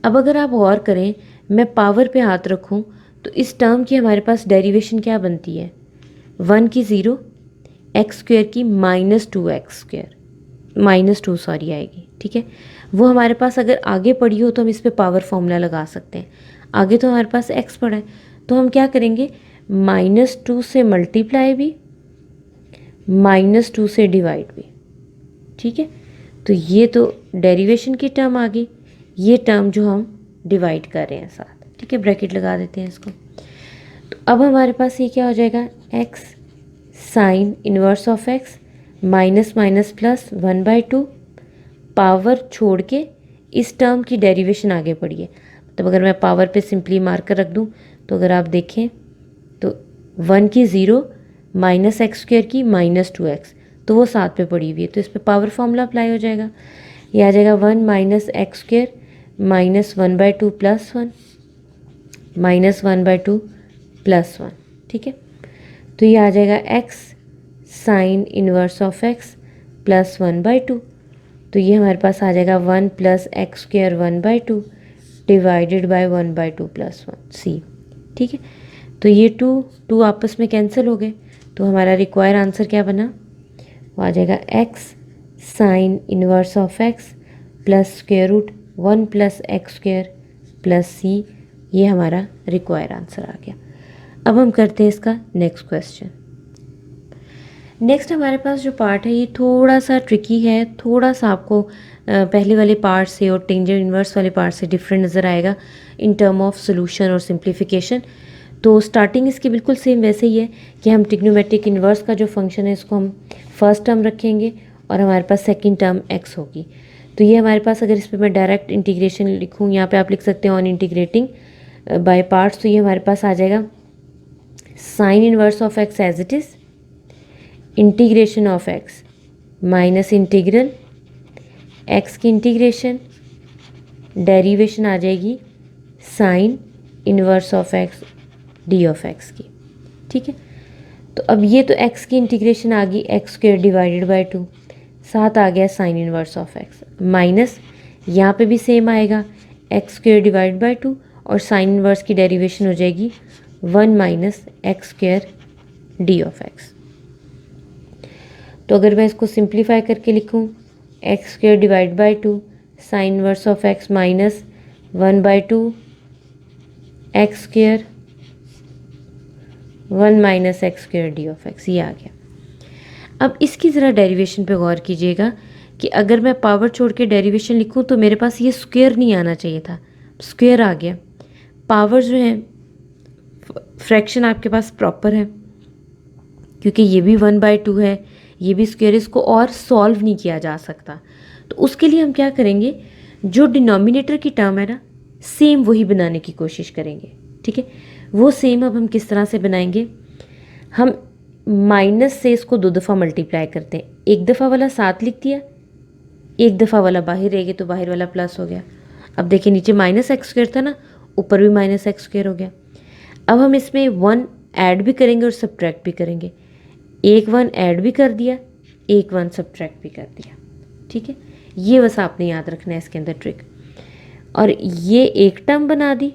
अब अगर आप गौर करें, मैं पावर पे हाथ रखूं तो इस टर्म की हमारे पास डेरिवेशन क्या बनती है, 1 की 0 एक्स स्क्वायर की -2 आएगी, ठीक है। वो हमारे पास अगर आगे पड़ी हो तो हम इस पर पावर फॉर्मूला लगा सकते हैं। आगे तो हमारे पास एक्स पड़ा है, तो हम क्या करेंगे, -2 से मल्टीप्लाई भी -2 से डिवाइड भी, ठीक है। तो ये तो डेरिवेशन की टर्म आ गई, ये टर्म जो हम डिवाइड कर रहे हैं साथ, ठीक है, ब्रैकेट लगा देते हैं इसको। तो अब हमारे पास ये क्या हो जाएगा, x sine inverse of x minus minus plus 1/2, power छोड़ के इस टर्म की डेरिवेशन आगे पड़ी है। तो अगर मैं पावर पे सिंपली मार्कर रख दूं तो अगर आप देखें तो 1 की 0 माइनस एक्स स्क्वायर की -2x, तो वो साथ पे पड़ी हुई है, तो इस पर पावर फॉर्मूला अप्लाई हो जाएगा। ये आ जाएगा 1 माइनस एक्स स्क्वायर -1/2 + 1 -1/2 + 1, ठीक है। तो ये आ जाएगा x sine inverse of x plus 1/2, तो ये हमारे पास आ जाएगा 1 + एक्स स्क्वायर 1/2 डिवाइडेड बाय 1/2 + 1 सी, ठीक है। तो ये 2 आपस में कैंसिल हो गए, तो हमारा रिक्वायर आंसर क्या बना, वो आ जाएगा x sine inverse of x plus √1 + x square plus c, ये हमारा रिक्वायर आंसर आ गया। अब हम करते हैं इसका नेक्स्ट क्वेश्चन। नेक्स्ट हमारे पास जो पार्ट है ये थोड़ा सा ट्रिकी है, थोड़ा सा आपको पहले वाले पार्ट से और टेंजेंट इनवर्स वाले पार्ट से डिफरेंट नज़र आएगा इन टर्म ऑफ सोल्यूशन और सिंप्लीफिकेशन। तो स्टार्टिंग इसकी बिल्कुल सेम वैसे ही है कि हम ट्रिग्नोमेट्रिक इनवर्स का जो फंक्शन है इसको हम फर्स्ट टर्म रखेंगे और हमारे पास सेकंड टर्म एक्स होगी। तो ये हमारे पास, अगर इस पर मैं डायरेक्ट इंटीग्रेशन लिखूँ, यहाँ पे आप लिख सकते हैं ऑन इंटीग्रेटिंग बाय पार्ट्स, तो ये हमारे पास आ जाएगा sine inverse of x as it is integration of x minus integral x की इंटीग्रेशन, डेरिवेशन आ जाएगी sine inverse of x D of x की, ठीक है। तो अब ये तो एक्स की इंटीग्रेशन आ गई एक्स स्क्वायर डिवाइडेड बाय 2, साथ आ गया sine inverse of x minus, यहाँ पे भी सेम आएगा एक्स स्क्वायर डिवाइड बाय 2 और साइन इनवर्स की डेरिवेशन हो जाएगी 1 minus x square d of x. तो अगर मैं इसको सिंप्लीफाई करके लिखूँ, x square divide by 2 sine inverse of x minus 1/2 x square 1 minus x square d of x, ये आ गया। अब इसकी ज़रा डेरिवेशन पे गौर कीजिएगा कि अगर मैं पावर छोड़ के डेरिवेशन लिखूं तो मेरे पास ये स्क्वायर नहीं आना चाहिए था, स्क्वायर आ गया। पावर जो है फ्रैक्शन आपके पास प्रॉपर है, क्योंकि ये भी 1/2 है, ये भी स्क्वायर, इसको और सॉल्व नहीं किया जा सकता। तो उसके लिए हम क्या करेंगे, जो डिनोमिनेटर की टर्म है ना, सेम वही बनाने की कोशिश करेंगे, ठीक है। वो सेम अब हम किस तरह से बनाएंगे, हम माइनस से इसको 2 दफ़ा मल्टीप्लाई करते हैं, एक दफ़ा वाला 7 लिख दिया, एक दफ़ा वाला बाहर रहेगी तो बाहर वाला प्लस हो गया। अब देखिए नीचे माइनस एक्स स्क्वायर था ना, ऊपर भी माइनस एक्स स्क्वायर हो गया। अब हम इसमें 1 ऐड भी करेंगे और सब्ट्रैक्ट भी करेंगे। एक 1 ऐड भी कर दिया, एक 1 सब्ट्रैक्ट भी कर दिया। ठीक है, ये बस आपने याद रखना है इसके अंदर ट्रिक। और ये एक टर्म बना दी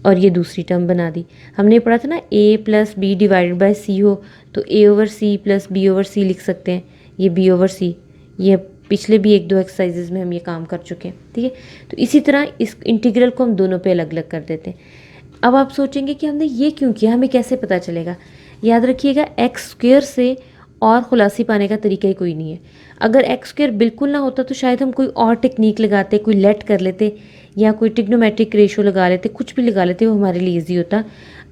और ये दूसरी टर्म बना दी। हमने पढ़ा था ना a plus b divided by c हो तो a over c plus b over c लिख सकते हैं, ये b ओवर सी। ये पिछले भी 1-2 एक्सरसाइजेज में हम ये काम कर चुके हैं। ठीक है, तो इसी तरह इस इंटीग्रल को हम दोनों पे अलग अलग कर देते हैं। अब आप सोचेंगे कि हमने ये क्यों किया, हमें कैसे पता चलेगा। याद रखिएगा एक्स स्क्वायर से और खुलासी पाने का तरीका ही कोई नहीं है। अगर एक्स स्क्वायर बिल्कुल ना होता तो शायद हम कोई और टेक्निक लगाते, कोई लेट कर लेते या कोई ट्रिग्नोमेट्रिक रेशो लगा लेते, कुछ भी लगा लेते, वो हमारे लिए ईजी होता।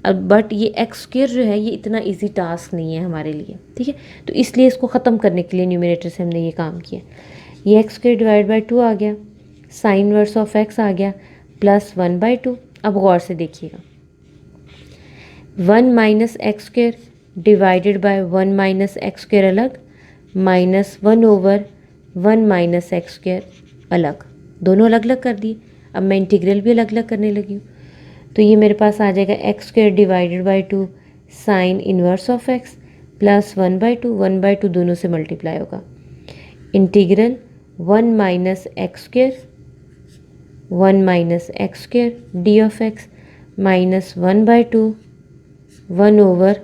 बट ये एक्स स्क्वायर जो है ये इतना ईजी टास्क नहीं है हमारे लिए। ठीक है, तो इसलिए इसको ख़त्म करने के लिए न्यूमरेटर से हमने ये काम किया। ये एक्स स्क्वायर डिवाइड बाई 2 आ गया, साइन इनवर्स ऑफ एक्स आ गया, प्लस 1/2। अब गौर से देखिएगा, 1 minus x square divided by 1 minus x square अलग, minus 1 over 1 minus x square अलग, दोनों अलग अलग कर दिए। अब मैं इंटीग्रल भी अलग अलग करने लगी हूँ, तो ये मेरे पास आ जाएगा x square divided by 2 sine inverse of x plus 1/2, 1/2 दोनों से मल्टीप्लाई होगा, integral 1 minus x square 1 minus x square d of x minus 1/2 1 over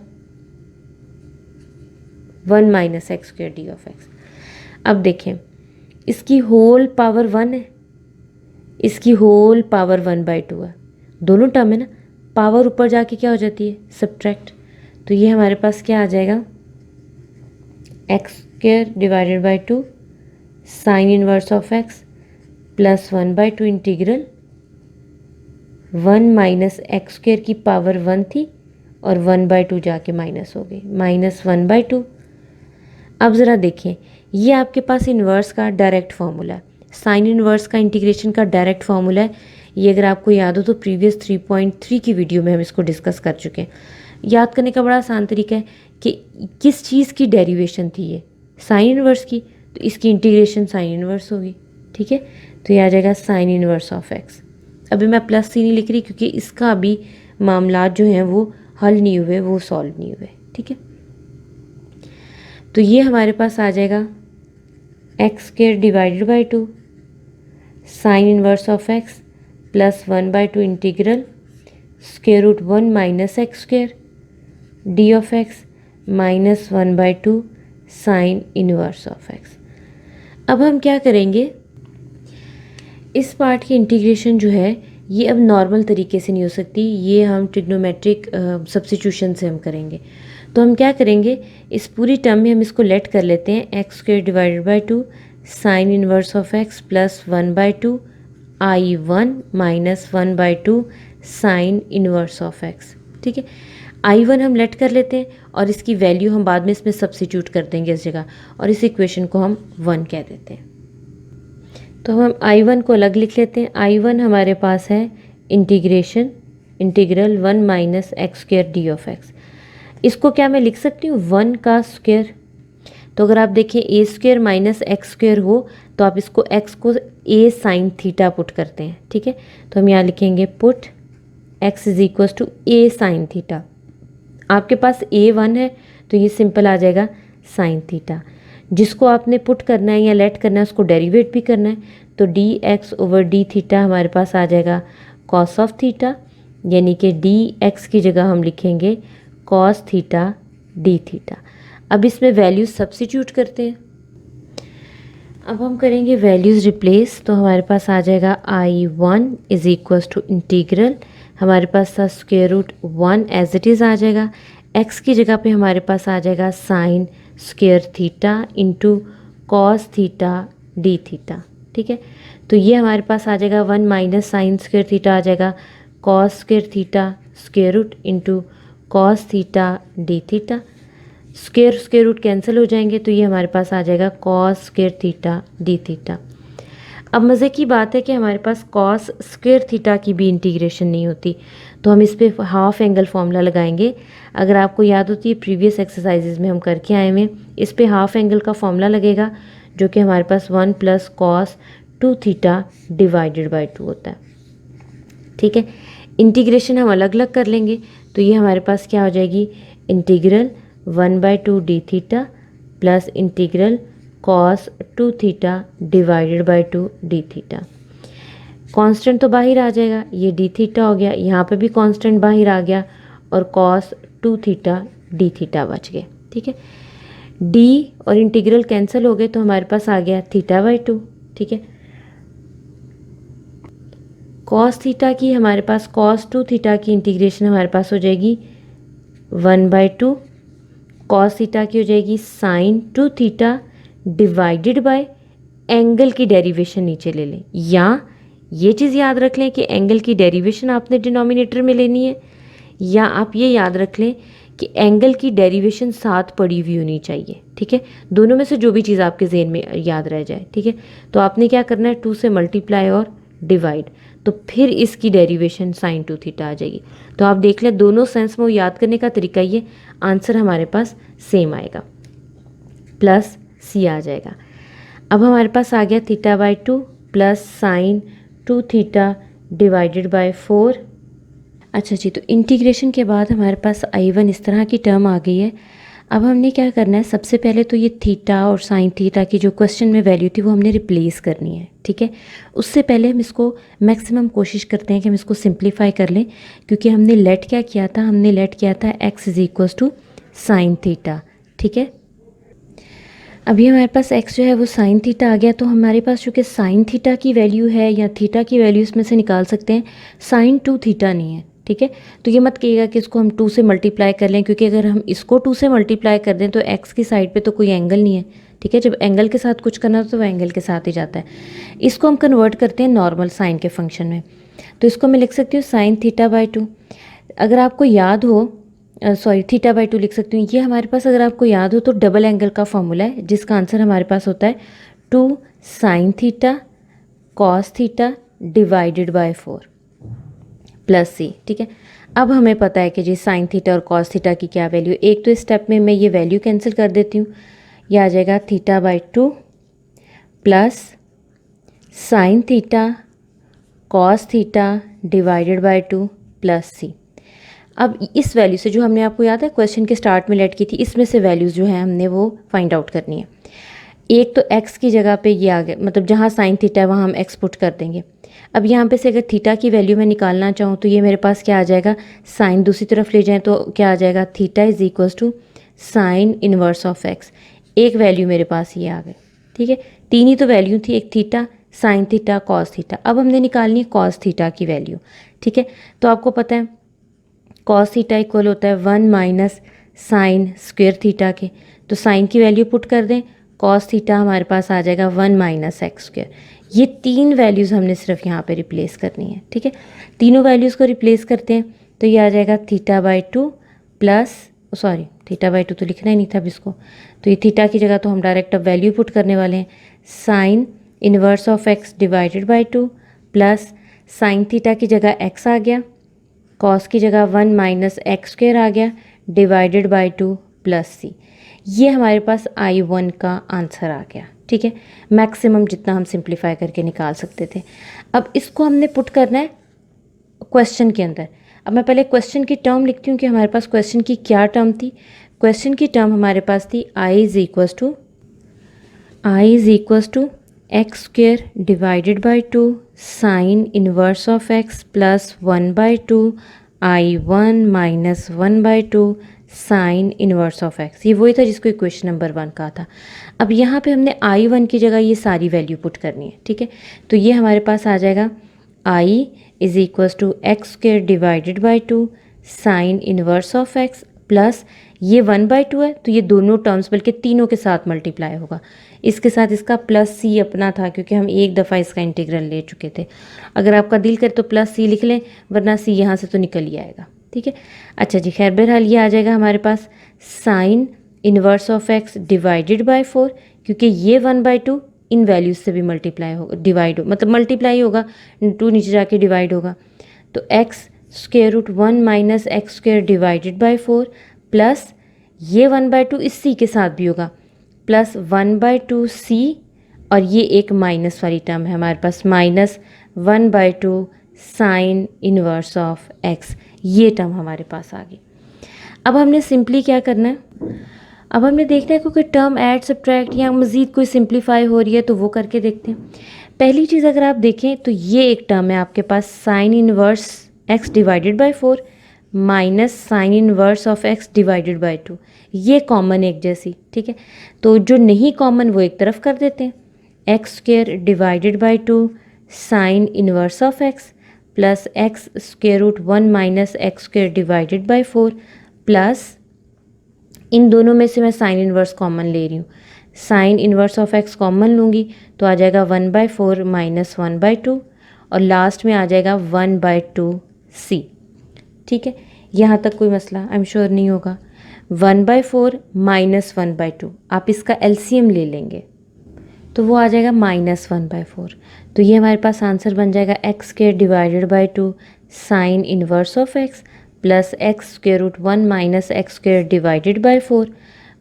1 minus x square d of x. अब देखें, इसकी होल पावर 1 है, इसकी होल पावर 1/2 है, दोनों टर्म है ना, पावर ऊपर जाके क्या हो जाती है, सब्ट्रैक्ट। तो ये हमारे पास क्या आ जाएगा, x square divided by 2 sine inverse of x plus 1/2 integral 1 minus x square की पावर 1 थी और 1/2 जाके माइनस हो गई, माइनस 1/2। अब ज़रा देखें, ये आपके पास इन्वर्स का डायरेक्ट फार्मूला है, साइन इन्वर्स का इंटीग्रेशन का डायरेक्ट फार्मूला है। ये अगर आपको याद हो तो प्रीवियस 3.3 की वीडियो में हम इसको डिस्कस कर चुके हैं। याद करने का बड़ा आसान तरीका है कि किस चीज़ की डेरिवेशन थी, ये साइन इन्वर्स की, तो इसकी इंटीग्रेशन साइन इन्वर्स होगी। ठीक है, तो ये आ जाएगा साइन इन्वर्स ऑफ एक्स। अभी मैं प्लस सी नहीं लिख रही क्योंकि इसका अभी मामला जो हैं वो हल नहीं हुए, वो सॉल्व नहीं हुए। ठीक है, तो ये हमारे पास आ जाएगा x square divided by 2 sine inverse of x plus 1/2 integral square root 1 minus x square d of x minus 1/2 sine inverse of x. अब हम क्या करेंगे, इस पार्ट की इंटीग्रेशन जो है ये अब नॉर्मल तरीके से नहीं हो सकती, ये हम ट्रिग्नोमेट्रिक सब्स्टिट्यूशन से हम करेंगे। तो हम क्या करेंगे, इस पूरी टर्म में हम इसको लेट कर लेते हैं, x square divided by 2 sine inverse of x plus 1/2 I1 minus 1/2 sine inverse of x. ठीक है, I1 हम लेट कर लेते हैं और इसकी वैल्यू हम बाद में इसमें सब्स्टिट्यूट कर देंगे इस जगह, और इस इक्वेशन को हम 1 कह देते हैं। तो हम I1 को अलग लिख लेते हैं। I1 हमारे पास है integration integral 1 minus x square d of x. इसको क्या मैं लिख सकती हूँ 1 का स्क्वायर। तो अगर आप देखें ए स्क्वायर माइनस एक्स स्क्वायर हो तो आप इसको एक्स को ए साइन थीटा पुट करते हैं। ठीक है, तो हम यहाँ लिखेंगे put x is equal to a sine theta. आपके पास A1 है तो ये सिंपल आ जाएगा साइन थीटा। जिसको आपने पुट करना है या लेट करना है उसको डेरिवेट भी करना है, तो D x over D theta हमारे पास आ जाएगा कॉस ऑफ थीटा, यानी कि डी एक्स की जगह हम लिखेंगे कॉस थीटा डी थीटा। अब इसमें वैल्यूज सब्स्टिट्यूट करते हैं। अब हम करेंगे वैल्यूज़ रिप्लेस, तो हमारे पास आ जाएगा I1 is equal to integral, हमारे पास था square root 1 as it is आ जाएगा, एक्स की जगह पे हमारे पास आ जाएगा sine square theta into cos theta d theta. ठीक है, तो ये हमारे पास आ जाएगा 1 माइनस साइन स्क्वायर थीटा आ जाएगा cos square theta square root into cos theta d theta. Square root cancel हो जाएंगे तो ये हमारे पास आ जाएगा cos square theta d theta. अब मज़े की बात है कि हमारे पास कॉस स्क्वायर थीटा की भी इंटीग्रेशन नहीं होती, तो हम इस पर हाफ एंगल फॉर्मूला लगाएंगे। अगर आपको याद होती है प्रीवियस एक्सरसाइजेज में हम करके आए हुए, इस पर हाफ एंगल का फॉर्मूला लगेगा जो कि हमारे पास 1 plus cos 2 theta divided by 2 होता है। ठीक है, इंटीग्रेशन हम अलग अलग कर लेंगे तो ये हमारे पास क्या हो जाएगी, integral 1/2 D theta plus integral cos 2 theta divided by 2 D theta. Constant तो बाहर आ जाएगा, ये डी थीटा हो गया, यहाँ पे भी कांस्टेंट बाहर आ गया और कॉस 2 थीटा डी थीटा बच गए। ठीक है, डी और इंटीग्रल कैंसिल हो गए तो हमारे पास आ गया थीटा बाई 2। ठीक है, कॉस थीटा की हमारे पास कॉस 2 थीटा की इंटीग्रेशन हमारे पास हो जाएगी 1/2, कॉस थीटा की हो जाएगी sine 2 theta divided by angle की डेरिवेशन नीचे ले लें, या ये चीज़ याद रख लें कि एंगल की डेरिवेशन आपने डिनोमिनेटर में लेनी है, या आप ये याद रख लें कि एंगल की डेरिवेशन साथ पड़ी हुई होनी चाहिए। ठीक है, दोनों में से जो भी चीज़ आपके जहन में याद रह जाए। ठीक है, तो आपने क्या करना है, 2 से मल्टीप्लाई और डिवाइड, तो फिर इसकी डेरिवेशन साइन 2 थीटा आ जाएगी। तो आप देख लें दोनों सेंस में याद करने का तरीका ये, आंसर हमारे पास सेम आएगा, प्लस सी आ जाएगा। अब हमारे पास आ गया theta by 2 plus sign 2 theta divided by 4। अच्छा जी, तो इंटीग्रेशन के बाद हमारे पास I1 इस तरह की टर्म आ गई है। अब हमने क्या करना है, सबसे पहले तो ये थीटा और साइन थीटा की जो क्वेश्चन में वैल्यू थी वो हमने रिप्लेस करनी है। ठीक है, उससे पहले हम इसको मैक्सिमम कोशिश करते हैं कि हम इसको सिंप्लीफाई कर लें, क्योंकि हमने लेट क्या किया था, हमने लेट किया था x is equals to sine theta. ठीक है, अभी हमारे पास x जो है वो साइन थीटा आ गया, तो हमारे पास चूँकि साइन थीटा की वैल्यू है या थीटा की वैल्यू इसमें से निकाल सकते हैं, साइन 2 थीटा नहीं है। ठीक है, तो ये मत कहिएगा कि इसको हम 2 से मल्टीप्लाई कर लें, क्योंकि अगर हम इसको 2 से मल्टीप्लाई कर दें तो x की साइड पे तो कोई एंगल नहीं है। ठीक है, जब एंगल के साथ कुछ करना तो वह एंगल के साथ ही जाता है। इसको हम कन्वर्ट करते हैं नॉर्मल साइन के फंक्शन में, तो इसको मैं लिख सकती हूँ साइन थीटा बाई 2। अगर आपको याद हो, सॉरी थीटा बाई 2 लिख सकती हूँ। ये हमारे पास अगर आपको याद हो तो डबल एंगल का फॉर्मूला है, जिसका आंसर हमारे पास होता है 2 sine theta cos theta divided by 4 plus c. ठीक है, अब हमें पता है कि जी साइन थीटा और कॉस थीटा की क्या वैल्यू। एक तो इस स्टेप में मैं ये वैल्यू कैंसिल कर देती हूँ, यह आ जाएगा theta by 2 plus sine theta cos theta divided by 2 plus c. अब इस वैल्यू से, जो हमने आपको याद है क्वेश्चन के स्टार्ट में लेट की थी, इसमें से वैल्यूज़ जो है हमने वो फाइंड आउट करनी है। एक तो x की जगह पे ये आ गया, मतलब जहाँ साइन थीटा है वहाँ हम x पुट कर देंगे। अब यहाँ पे से अगर थीटा की वैल्यू मैं निकालना चाहूँ तो ये मेरे पास क्या आ जाएगा, साइन दूसरी तरफ ले जाएँ तो क्या आ जाएगा, theta is equals to sine inverse of x। एक वैल्यू मेरे पास ये आ गई। ठीक है, 3 ही तो वैल्यू थी, एक theta, sign theta, cos theta. अब हमने निकालनी है कॉस थीटा की वैल्यू। ठीक है, तो आपको पता है कॉस थीटा इक्वल होता है 1 माइनस साइन स्क्वेयर थीटा के, तो साइन की वैल्यू पुट कर दें, कॉस थीटा हमारे पास आ जाएगा 1 माइनस एक्स स्क्वेयर। ये 3 वैल्यूज़ हमने सिर्फ यहाँ पे रिप्लेस करनी है। ठीक है, तीनों वैल्यूज़ को रिप्लेस करते हैं तो ये आ जाएगा theta by 2 plus, sorry theta by 2 तो लिखना ही नहीं था अब इसको, तो ये थीटा की जगह तो हम डायरेक्ट अब वैल्यू पुट करने वाले हैं, sign inverse of x divided by 2 plus sine theta की जगह x आ गया, कॉस की जगह 1 माइनस एक्स स्क्वेयर आ गया डिवाइडेड बाई 2 प्लस सी। ये हमारे पास I1 का आंसर आ गया। ठीक है, मैक्सिमम जितना हम सिंप्लीफाई करके निकाल सकते थे। अब इसको हमने पुट करना है क्वेश्चन के अंदर। अब मैं पहले क्वेश्चन की टर्म लिखती हूँ कि हमारे पास क्वेश्चन की क्या टर्म थी। क्वेश्चन की टर्म हमारे पास थी I is equals to x square divided by 2 sine inverse of x plus 1/2 I1 minus 1/2 sine inverse of x. ये वही था जिसको इक्वेशन नंबर 1 कहा था। अब यहाँ पे हमने I1 की जगह ये सारी वैल्यू पुट करनी है। ठीक है, तो ये हमारे पास आ जाएगा I is equals to x square divided by 2 sine inverse of x plus ये 1/2 है, तो ये दोनों टर्म्स बल्कि तीनों के साथ मल्टीप्लाई होगा। इसके साथ इसका प्लस सी अपना था, क्योंकि हम एक दफ़ा इसका इंटीग्रल ले चुके थे। अगर आपका दिल करे तो प्लस सी लिख लें, वरना सी यहाँ से तो निकल ही आएगा। ठीक है, अच्छा जी, खैर बहरहाल ये आ जाएगा हमारे पास sine inverse of x divided by 4, क्योंकि ये 1/2 इन वैल्यूज से भी मल्टीप्लाई होगा, डिवाइड हो मतलब मल्टीप्लाई होगा, 2 नीचे जाके डिवाइड होगा, तो x square root 1 minus x square divided by 4 plus ये 1/2 इसी के साथ भी होगा, प्लस 1/2c, और ये एक माइनस वाली टर्म है हमारे पास, -1/2 साइन इनवर्स ऑफ x, ये टर्म हमारे पास आ गई। अब हमने सिंपली क्या करना है, अब हमने देखना है कोई टर्म ऐड सब्ट्रैक्ट या मज़ीद कोई सिंप्लीफाई हो रही है तो वो करके देखते हैं। पहली चीज़ अगर आप देखें तो ये एक टर्म है आपके पास, sine inverse x divided by 4 minus sine inverse of x divided by 2, ये कॉमन एक जैसी, ठीक है। तो जो नहीं कॉमन वो एक तरफ कर देते हैं, x square divided by 2 sine inverse of x plus x square root 1 minus x square divided by 4 plus, इन दोनों में से मैं साइन इनवर्स कॉमन ले रही हूँ, sign inverse of x common लूँगी तो आ जाएगा 1/4 माइनस 1/2, और लास्ट में आ जाएगा 1/2c, ठीक है। यहाँ तक कोई मसला आई एम श्योर नहीं होगा। 1/4 माइनस 1/2, आप इसका एलसीएम ले लेंगे तो वो आ जाएगा -1/4, तो ये हमारे पास आंसर बन जाएगा x square divided by 2 sine inverse of x plus x square root 1 minus x square divided by 4,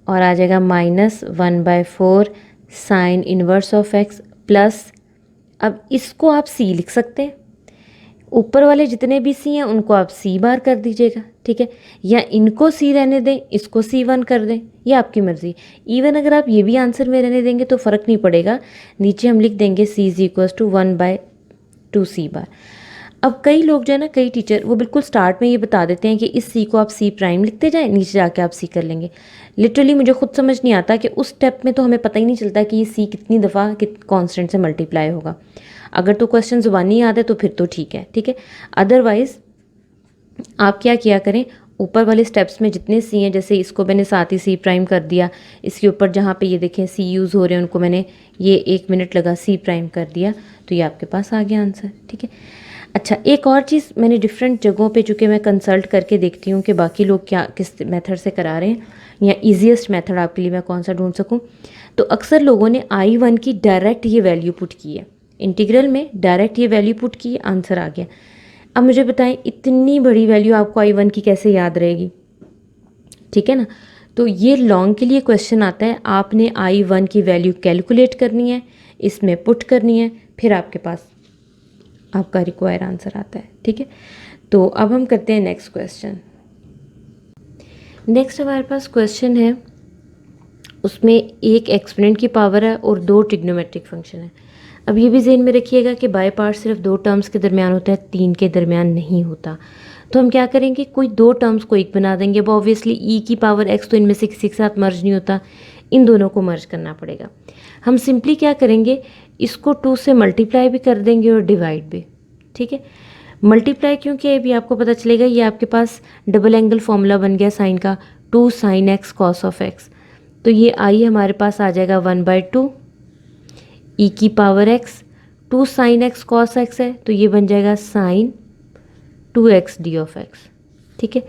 और आ जाएगा -1/4 sine inverse of x plus, अब इसको आप c लिख सकते हैं, ऊपर वाले जितने भी c हैं उनको आप c बार कर दीजिएगा, ठीक है, या इनको c रहने दें, इसको c1 कर दें, ये आपकी मर्ज़ी। इवन अगर आप ये भी आंसर में रहने देंगे तो फ़र्क नहीं पड़ेगा, नीचे हम लिख देंगे c is equals to 1/2c bar. अब कई लोग जो है ना, कई टीचर वो बिल्कुल स्टार्ट में ये बता देते हैं कि इस c को आप c प्राइम लिखते जाएं, नीचे जाके आप c कर लेंगे। लिटरली मुझे खुद समझ नहीं आता कि उस स्टेप में तो हमें पता ही नहीं चलता कि ये c कितनी दफ़ा कांस्टेंट से मल्टीप्लाई होगा। अगर तो क्वेश्चन ज़ुबानी याद है तो फिर तो ठीक है, ठीक है, अदरवाइज़ आप क्या किया करें, ऊपर वाले स्टेप्स में जितने सी हैं, जैसे इसको मैंने साथ ही सी प्राइम कर दिया, इसके ऊपर जहाँ पे ये देखें सी यूज़ हो रहे हैं उनको मैंने ये 1 मिनट लगा सी प्राइम कर दिया, तो ये आपके पास आ गया आंसर, ठीक है। अच्छा, एक और चीज़ मैंने डिफरेंट जगहों पे चूँकि मैं कंसल्ट करके देखती हूँ कि बाकी लोग क्या किस मेथड से करा रहे हैं, या ईजीएस्ट मेथड आपके लिए मैं कौन सा ढूंढ सकूँ, तो अक्सर लोगों ने I1 की डायरेक्ट ये वैल्यू पुट की है, इंटीग्रल में डायरेक्ट ये वैल्यू पुट की, आंसर आ गया। अब मुझे बताएं इतनी बड़ी वैल्यू आपको I1 की कैसे याद रहेगी, ठीक है ना। तो ये लॉन्ग के लिए क्वेश्चन आता है, आपने I1 की वैल्यू कैलकुलेट करनी है, इसमें पुट करनी है, फिर आपके पास आपका रिक्वायर आंसर आता है, ठीक है। तो अब हम करते हैं नेक्स्ट क्वेश्चन। नेक्स्ट हमारे पास क्वेश्चन है, उसमें एक एक्सपोनेंट की पावर है और 2 ट्रिग्नोमेट्रिक फंक्शन है। अब ये भी ज़हन में रखिएगा कि बाय पार्ट सिर्फ 2 टर्म्स के दरमियान होता है, 3 के दरमियान नहीं होता। तो हम क्या करेंगे, कोई 2 टर्म्स को एक बना देंगे। अब ऑब्वियसली ई की पावर एक्स तो इनमें से किसी के साथ मर्ज नहीं होता, इन दोनों को मर्ज करना पड़ेगा। हम सिंपली क्या करेंगे, इसको 2 से मल्टीप्लाई भी कर देंगे और डिवाइड भी, ठीक है। मल्टीप्लाई क्योंकि अभी आपको पता चलेगा ये आपके पास डबल एंगल फॉर्मूला बन गया साइन का, 2 sin x cos of x, तो ये आई हमारे पास आ जाएगा 1/2 ई की power x, 2 sin x cos x है तो ये बन जाएगा sin 2x d of x, ठीक है।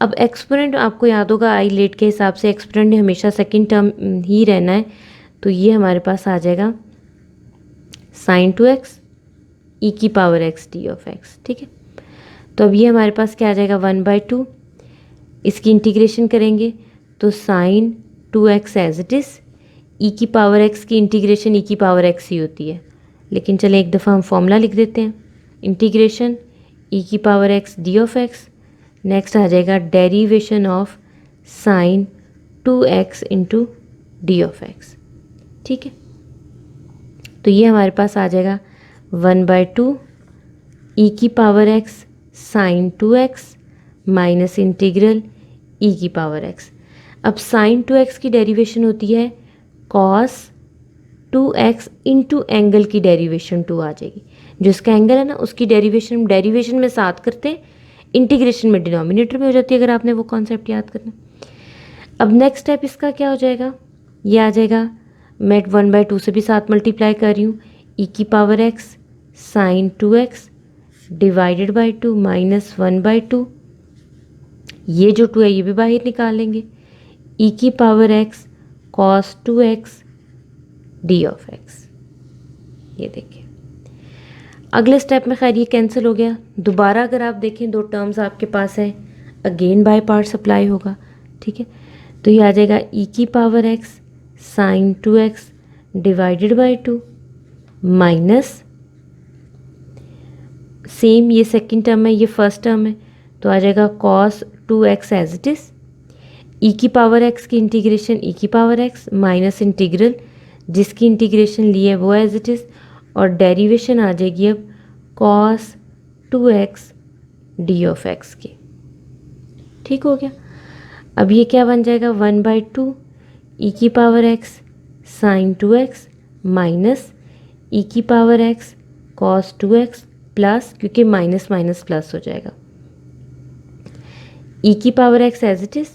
अब एक्सपोनेंट आपको याद होगा आई लेट के हिसाब से एक्सपोनेंट ने हमेशा सेकंड टर्म ही रहना है, तो ये हमारे पास आ जाएगा sin 2x ई की power x d of x, ठीक है। तो अब ये हमारे पास क्या आ जाएगा 1/2, इसकी इंटीग्रेशन करेंगे तो sin 2x as it is, e की पावर x की इंटीग्रेशन ई की पावर x ही होती है, लेकिन चले एक दफ़ा हम फॉर्मूला लिख देते हैं, इंटीग्रेशन ई की power x d of x, next आ जाएगा derivation of sin 2x into d of x, ठीक है। तो ये हमारे पास आ जाएगा 1/2 ई की power x sin 2x minus integral e की पावर x। अब sin 2x की डेरिवेशन होती है cos 2x इंटू एंगल की डेरिवेशन 2 आ जाएगी, जो इसका एंगल है ना उसकी डेरिवेशन में साथ करते हैं, इंटीग्रेशन में डिनोमिनेटर में हो जाती है, अगर आपने वो कॉन्सेप्ट याद करना। अब नेक्स्ट स्टेप इसका क्या हो जाएगा, ये आ जाएगा, मैं 1/2 से भी साथ मल्टीप्लाई कर रही हूँ, ई की power x sin 2x divided by 2 minus 1/2, ये जो 2 है ये भी बाहर निकाल लेंगे, ई की power x cos 2x d of x, ये देखिए। अगले स्टेप में खैर ये कैंसिल हो गया, दोबारा अगर आप देखें 2 टर्म्स आपके पास है, अगेन बाय पार्ट्स अप्लाई होगा, ठीक है। तो ये आ जाएगा ई की power x sine 2x divided by 2 minus same ये सेकंड टर्म है, ये फर्स्ट टर्म है, तो आ जाएगा cos 2x as it is, e की पावर x की इंटीग्रेशन ई की पावर x माइनस इंटीग्रल जिसकी इंटीग्रेशन ली है वो एज इट इज़, और डेरिवेशन आ जाएगी अब cos 2x d of x की। ठीक हो गया। अब ये क्या बन जाएगा 1/2 ई की power x sine 2x minus e की power x cos 2x plus, क्योंकि माइनस माइनस प्लस हो जाएगा, ई की power x as it is,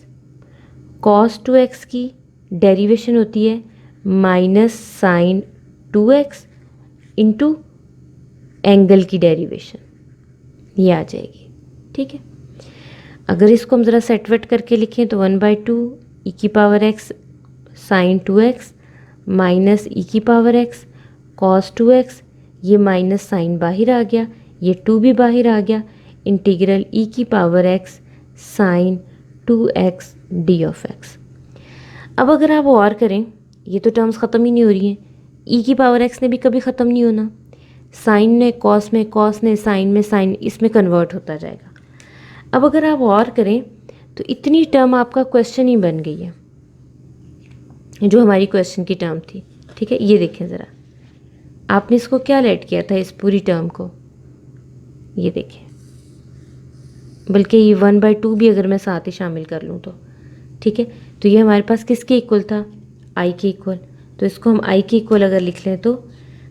cos 2x की डेरिवेशन होती है minus sine 2x into angle की डेरिवेशन, ये आ जाएगी। ठीक है, अगर इसको हम ज़रा सेट वेट करके लिखें तो 1/2 ई की power x sine 2x minus e की पावर x cos 2x, ये माइनस साइन बाहर आ गया, ये 2 भी बाहर आ गया, इंटीग्रल ई की power x sine 2x d of x। अब अगर आप और करें, ये तो टर्म्स ख़त्म ही नहीं हो रही हैं, ई की पावर x ने भी कभी ख़त्म नहीं होना, साइन ने कॉस में, कॉस ने साइन में, साइन इसमें कन्वर्ट होता जाएगा। अब अगर आप और करें तो इतनी टर्म आपका क्वेश्चन ही बन गई है जो हमारी क्वेश्चन की टर्म थी। ठीक है, ये देखें ज़रा, आपने इसको क्या लेट किया था इस पूरी टर्म को, ये देखें, बल्कि ये 1/2 भी अगर मैं साथ ही शामिल कर लूँ तो ठीक है, तो ये हमारे पास किसके इक्वल था, आई के इक्वल, तो इसको हम आई के इक्वल अगर लिख लें तो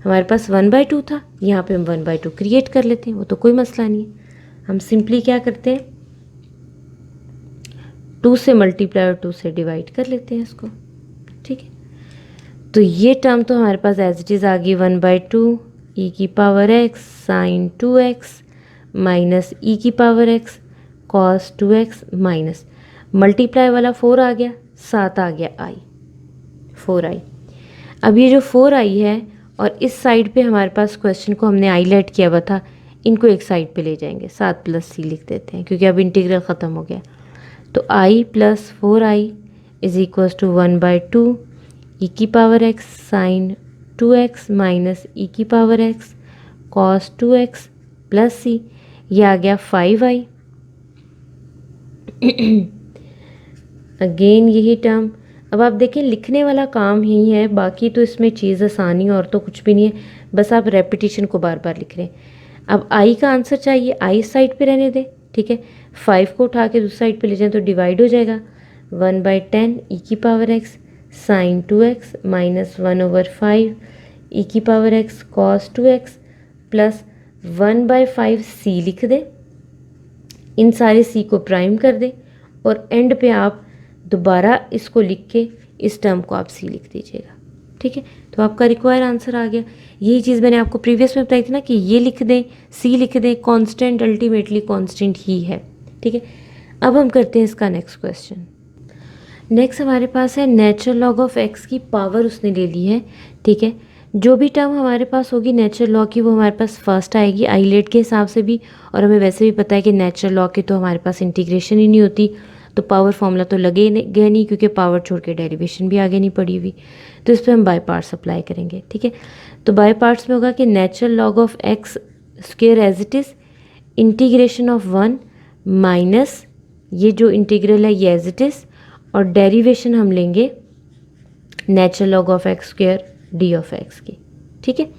हमारे पास 1/2 था, यहाँ पे हम 1/2 क्रिएट कर लेते हैं, वो तो कोई मसला नहीं है। हम सिंपली क्या करते हैं 2 से मल्टीप्लाई और 2 से डिवाइड कर लेते हैं इसको। ठीक है, तो ये टर्म तो हमारे पास एज इट इज़ आ गई 1/2 ई की power x sine 2x minus e की power x cos 2x minus multiply वाला 4 आ गया, साथ आ गया i 4i। अब ये जो 4i है और इस साइड पे हमारे पास क्वेश्चन को हमने आई लेट किया हुआ था, इनको एक साइड पे ले जाएंगे, 7 + c लिख देते हैं क्योंकि अब इंटीग्रल ख़त्म हो गया, तो i + 4i is equals to 1/2 e की power x sine 2x minus e की power x cos 2x plus c, ये आ गया 5i। अगेन यही टर्म, अब आप देखें लिखने वाला काम ही है, बाकी तो इसमें चीज़ आसानी और तो कुछ भी नहीं है, बस आप रेपिटेशन को बार बार लिख रहे हैं। अब आई का आंसर चाहिए, आई साइड पे रहने दें। ठीक है, 5 को उठा के दूसरी साइड पे ले जाएं तो डिवाइड हो जाएगा 1/10 ई की power x sine 2x minus 1/5 e की power x cos 2x plus 1/5 c लिख दें, इन सारे c को प्राइम कर दें और एंड पे आप दोबारा इसको लिख के इस टर्म को आप c लिख दीजिएगा। ठीक है, तो आपका रिक्वायर आंसर आ गया। यही चीज़ मैंने आपको प्रीवियस में बताई थी ना कि ये लिख दें, सी लिख दें, कांस्टेंट अल्टीमेटली कांस्टेंट ही है। ठीक है, अब हम करते हैं इसका नेक्स्ट क्वेश्चन। नेक्स्ट हमारे पास है नेचुरल लॉग ऑफ एक्स की पावर उसने ले ली है। ठीक है, जो भी टर्म हमारे पास होगी नेचुरल लॉ की वो हमारे पास फर्स्ट आएगी आईलेट के हिसाब से भी, और हमें वैसे भी पता है कि नेचुरल लॉ की तो हमारे पास इंटीग्रेशन ही नहीं होती, तो पावर फॉर्मूला तो लगे गए नहीं क्योंकि पावर छोड़ के डेरिवेशन भी आगे नहीं पड़ी हुई, तो इस पर हम बाय पार्ट्स अप्लाई करेंगे। ठीक है, तो बाय पार्ट्स में होगा कि natural log of x square as it is integration of 1 minus ये जो इंटीग्रल है ये एज इट इज़, और डेरिवेशन हम लेंगे natural log of x square d of x की। ठीक है,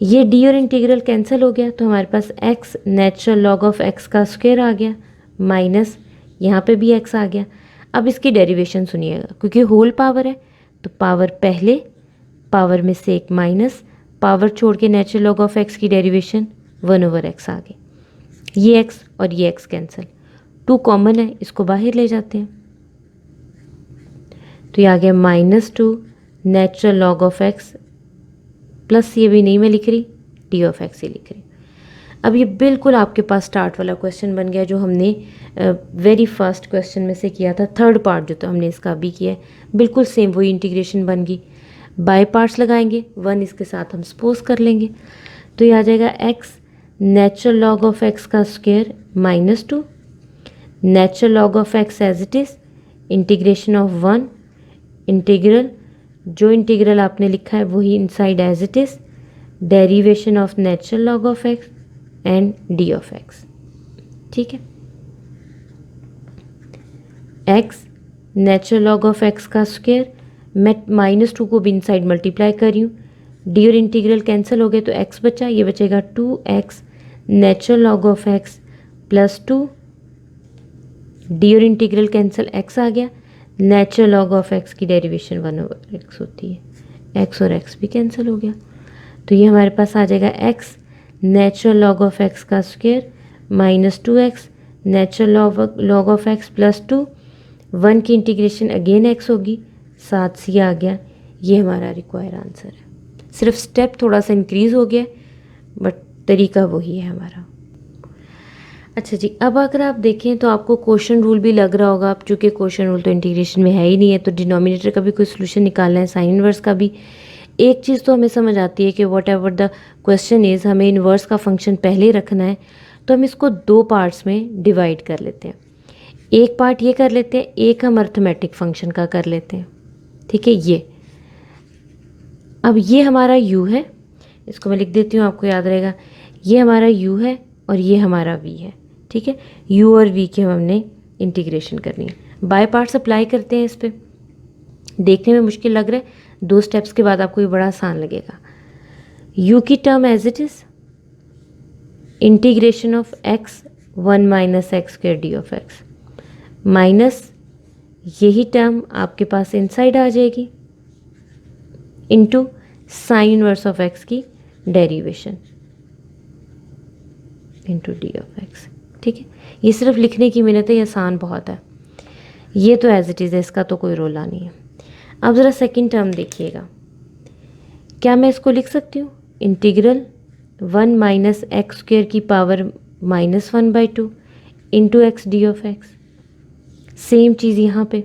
ये डी और इंटीग्रल कैंसिल हो गया तो हमारे पास x natural log of x का स्क्वायर आ गया माइनस यहाँ पे भी एक्स आ गया। अब इसकी डेरिवेशन सुनिएगा, क्योंकि होल पावर है तो पावर पहले, पावर में से एक माइनस, पावर छोड़ के नेचुरल लॉग ऑफ एक्स की डेरिवेशन 1/x आ गई। ये एक्स और ये एक्स कैंसिल, 2 कॉमन है, इसको बाहर ले जाते हैं तो ये आ गया -2 natural log of x plus ये भी नहीं मैं लिख रही, डी ऑफ एक्स ही लिख रही। अब ये बिल्कुल आपके पास स्टार्ट वाला क्वेश्चन बन गया जो हमने वेरी फर्स्ट क्वेश्चन में से किया था, थर्ड पार्ट जो तो हमने इसका भी किया है, बिल्कुल सेम वही इंटीग्रेशन बन गई। बाय पार्ट्स लगाएंगे, 1 इसके साथ हम सपोज कर लेंगे तो ये आ जाएगा x natural log of x का square -2 natural log of x as it is integration of 1 integral जो इंटीग्रल आपने लिखा है वही inside as it is, derivation of natural log of x and d of x. ठीक है, x natural log of x का square, मैं -2 को भी इनसाइड मल्टीप्लाई कर रही हूँ, डी और इंटीग्रल कैंसिल हो गए तो एक्स बचा, ये बचेगा 2x natural log of x plus 2, D और इंटीग्रल कैंसिल, एक्स आ गया, नेचुरल लॉग ऑफ एक्स की डेरिवेशन 1/x होती है, एक्स और एक्स भी कैंसिल हो गया, तो ये हमारे पास आ जाएगा x natural log of x का square -2x natural log of x plus 2, 1 की इंटीग्रेशन अगेन एक्स होगी, 7c आ गया। ये हमारा रिक्वायर आंसर है। सिर्फ स्टेप थोड़ा सा इंक्रीज़ हो गया बट तरीका वही है हमारा। अच्छा जी, अब अगर आप देखें तो आपको क्वेश्चन रूल भी लग रहा होगा, अब चूँकि क्वेश्चन रूल तो इंटीग्रेशन में है ही नहीं है, तो डिनोमिनेटर का भी कोई सोल्यूशन निकालना है, साइन इनवर्स का भी। एक चीज़ तो हमें समझ आती है कि what ever the question is, हमें इनवर्स का फंक्शन पहले रखना है, तो हम इसको 2 पार्ट्स में डिवाइड कर लेते हैं। एक पार्ट ये कर लेते हैं, एक हम अर्थमेटिक फंक्शन का कर लेते हैं। ठीक है, ये अब ये हमारा u है, इसको मैं लिख देती हूँ, आपको याद रहेगा, ये हमारा u है और ये हमारा v है। ठीक है, u और v की हमने इंटीग्रेशन करनी है। बाय पार्ट्स अप्लाई करते हैं इस पर, देखने में मुश्किल लग रहा है, 2 स्टेप्स के बाद आपको ये बड़ा आसान लगेगा। u की term as it is integration of x 1 - x square d of x, minus यही टर्म आपके पास इनसाइड आ जाएगी into sine inverse of x की derivation into d of x. ठीक है, ये सिर्फ लिखने की मेहनत है, ये आसान बहुत है, ये तो एज इट इज़ है, इसका तो कोई रोला नहीं है। अब ज़रा सेकंड टर्म देखिएगा, क्या मैं इसको लिख सकती हूँ इंटीग्रल 1 - x स्क्वायर की power -1/2 into x D of x. Same चीज़ यहाँ पे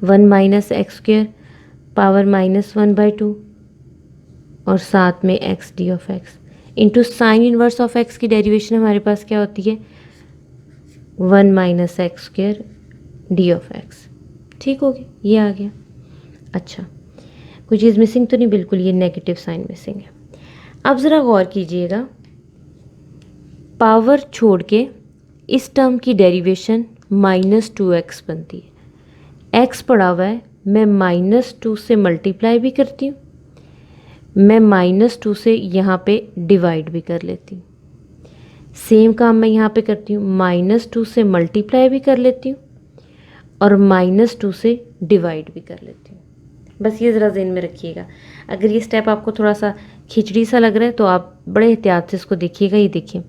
1 - x स्क्वायर पावर -1/2 और साथ में x D of x into sine inverse of x की डेरिवेशन हमारे पास क्या होती है 1 - x square d of x. ठीक हो गया, ये आ गया। अच्छा, कोई चीज़ मिसिंग तो नहीं, बिल्कुल ये नेगेटिव साइन मिसिंग है। अब ज़रा गौर कीजिएगा, पावर छोड़ के इस टर्म की डेरिवेशन -2x बनती है। x पड़ा हुआ है, मैं -2 से मल्टीप्लाई भी करती हूँ, मैं -2 से यहाँ पे डिवाइड भी कर लेती हूँ। सेम काम मैं यहाँ पे करती हूँ, -2 से मल्टीप्लाई भी कर लेती हूँ और -2 से डिवाइड भी कर लेती हूँ। बस ये ज़रा ज़हन में रखिएगा। अगर ये स्टेप आपको थोड़ा सा खिचड़ी सा लग रहा है तो आप बड़े एहतियात से इसको देखिएगा। ये देखिए,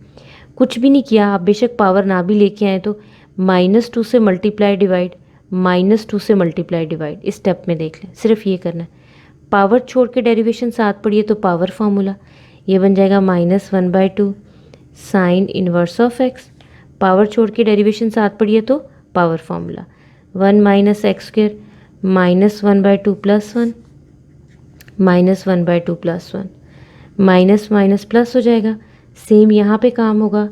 कुछ भी नहीं किया, आप बेशक पावर ना भी लेके आए तो -2 से मल्टीप्लाई डिवाइड, -2 से मल्टीप्लाई डिवाइड, इस स्टेप में देख लें, सिर्फ ये करना है। पावर छोड़ के डेरिवेशन साथ पढ़िए तो पावर फार्मूला ये बन जाएगा -1/2 sine inverse of x. Power छोड़ के डेरिवेशन साथ पढ़िए तो power formula 1 - x square -1/2 + 1 -1/2 + 1 minus minus plus हो जाएगा। सेम यहाँ पे काम होगा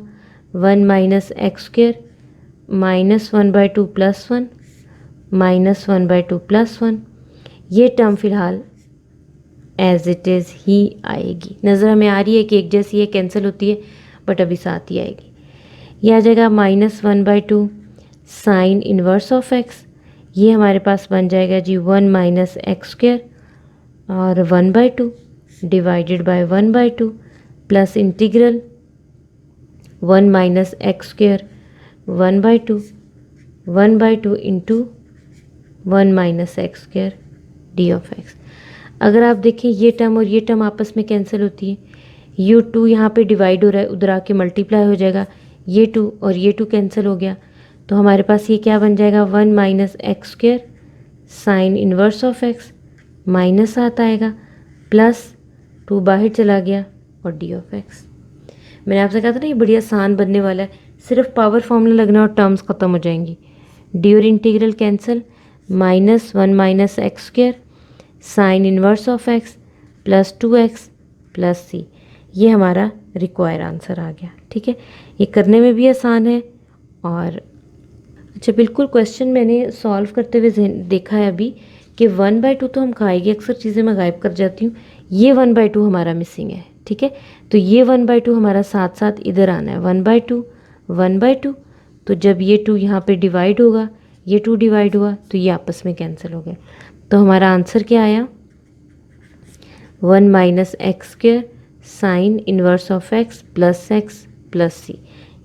1 - x स्क्वायर -1/2 + 1 -1/2 + 1। ये टर्म फ़िलहाल एज इट इज़ ही आएगी। नज़र हमें आ रही है कि एक जैसी है, कैंसिल होती है, बट अभी साथ ही आएगी। ये आ जाएगा -1/2 साइन इनवर्स ऑफ एक्स। ये हमारे पास बन जाएगा जी 1 - x स्क्वायर और 1/2 divided by 1/2 plus integral 1 - x square 1/2 into 1 - x square d of x. अगर आप देखें ये टर्म और ये टर्म आपस में कैंसिल होती है, u2 यहाँ पे डिवाइड हो रहा है, उधर आके मल्टीप्लाई हो जाएगा, ये 2 और ये 2 कैंसिल हो गया, तो हमारे पास ये क्या बन जाएगा 1 - x square sine inverse of x minus आता आएगा प्लस 2 बाहर चला गया और डी ऑफ एक्स। मैंने आपसे कहा था ना ये बड़ी आसान बनने वाला है, सिर्फ पावर फॉर्मूला लगना और टर्म्स ख़त्म हो जाएंगी। डी और integral cancel, -1 - x square sine inverse of x plus 2x plus c। ये हमारा रिक्वायर आंसर आ गया। ठीक है, ये करने में भी आसान है। और अच्छा, बिल्कुल क्वेश्चन मैंने सॉल्व करते हुए देखा है अभी कि 1/2 तो हम खाएंगे, अक्सर चीज़ें मैं गायब कर जाती हूँ, ये 1/2 हमारा मिसिंग है, ठीक है। तो ये 1/2 हमारा साथ साथ इधर आना है, 1/2 1/2। तो जब ये 2 यहाँ पे डिवाइड होगा, ये 2 डिवाइड हुआ, तो ये आपस में कैंसिल हो गए। तो हमारा आंसर क्या आया, 1 minus x square sine inverse of x plus c.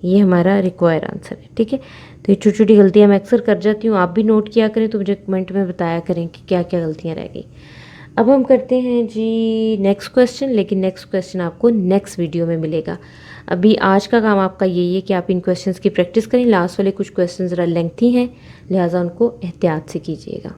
ये हमारा रिक्वायर आंसर है, ठीक है। तो ये छोटी छोटी गलतियाँ मैं अक्सर कर जाती हूँ, आप भी नोट किया करें, तो मुझे कमेंट में बताया करें कि क्या क्या गलतियाँ रह गई। अब हम करते हैं जी नेक्स्ट क्वेश्चन, लेकिन नेक्स्ट क्वेश्चन आपको नेक्स्ट वीडियो में मिलेगा। अभी आज का काम आपका यही है कि आप इन क्वेश्चंस की प्रैक्टिस करें। लास्ट वाले कुछ क्वेश्चन ज़रा लेंथी हैं, लिहाजा उनको एहतियात से कीजिएगा।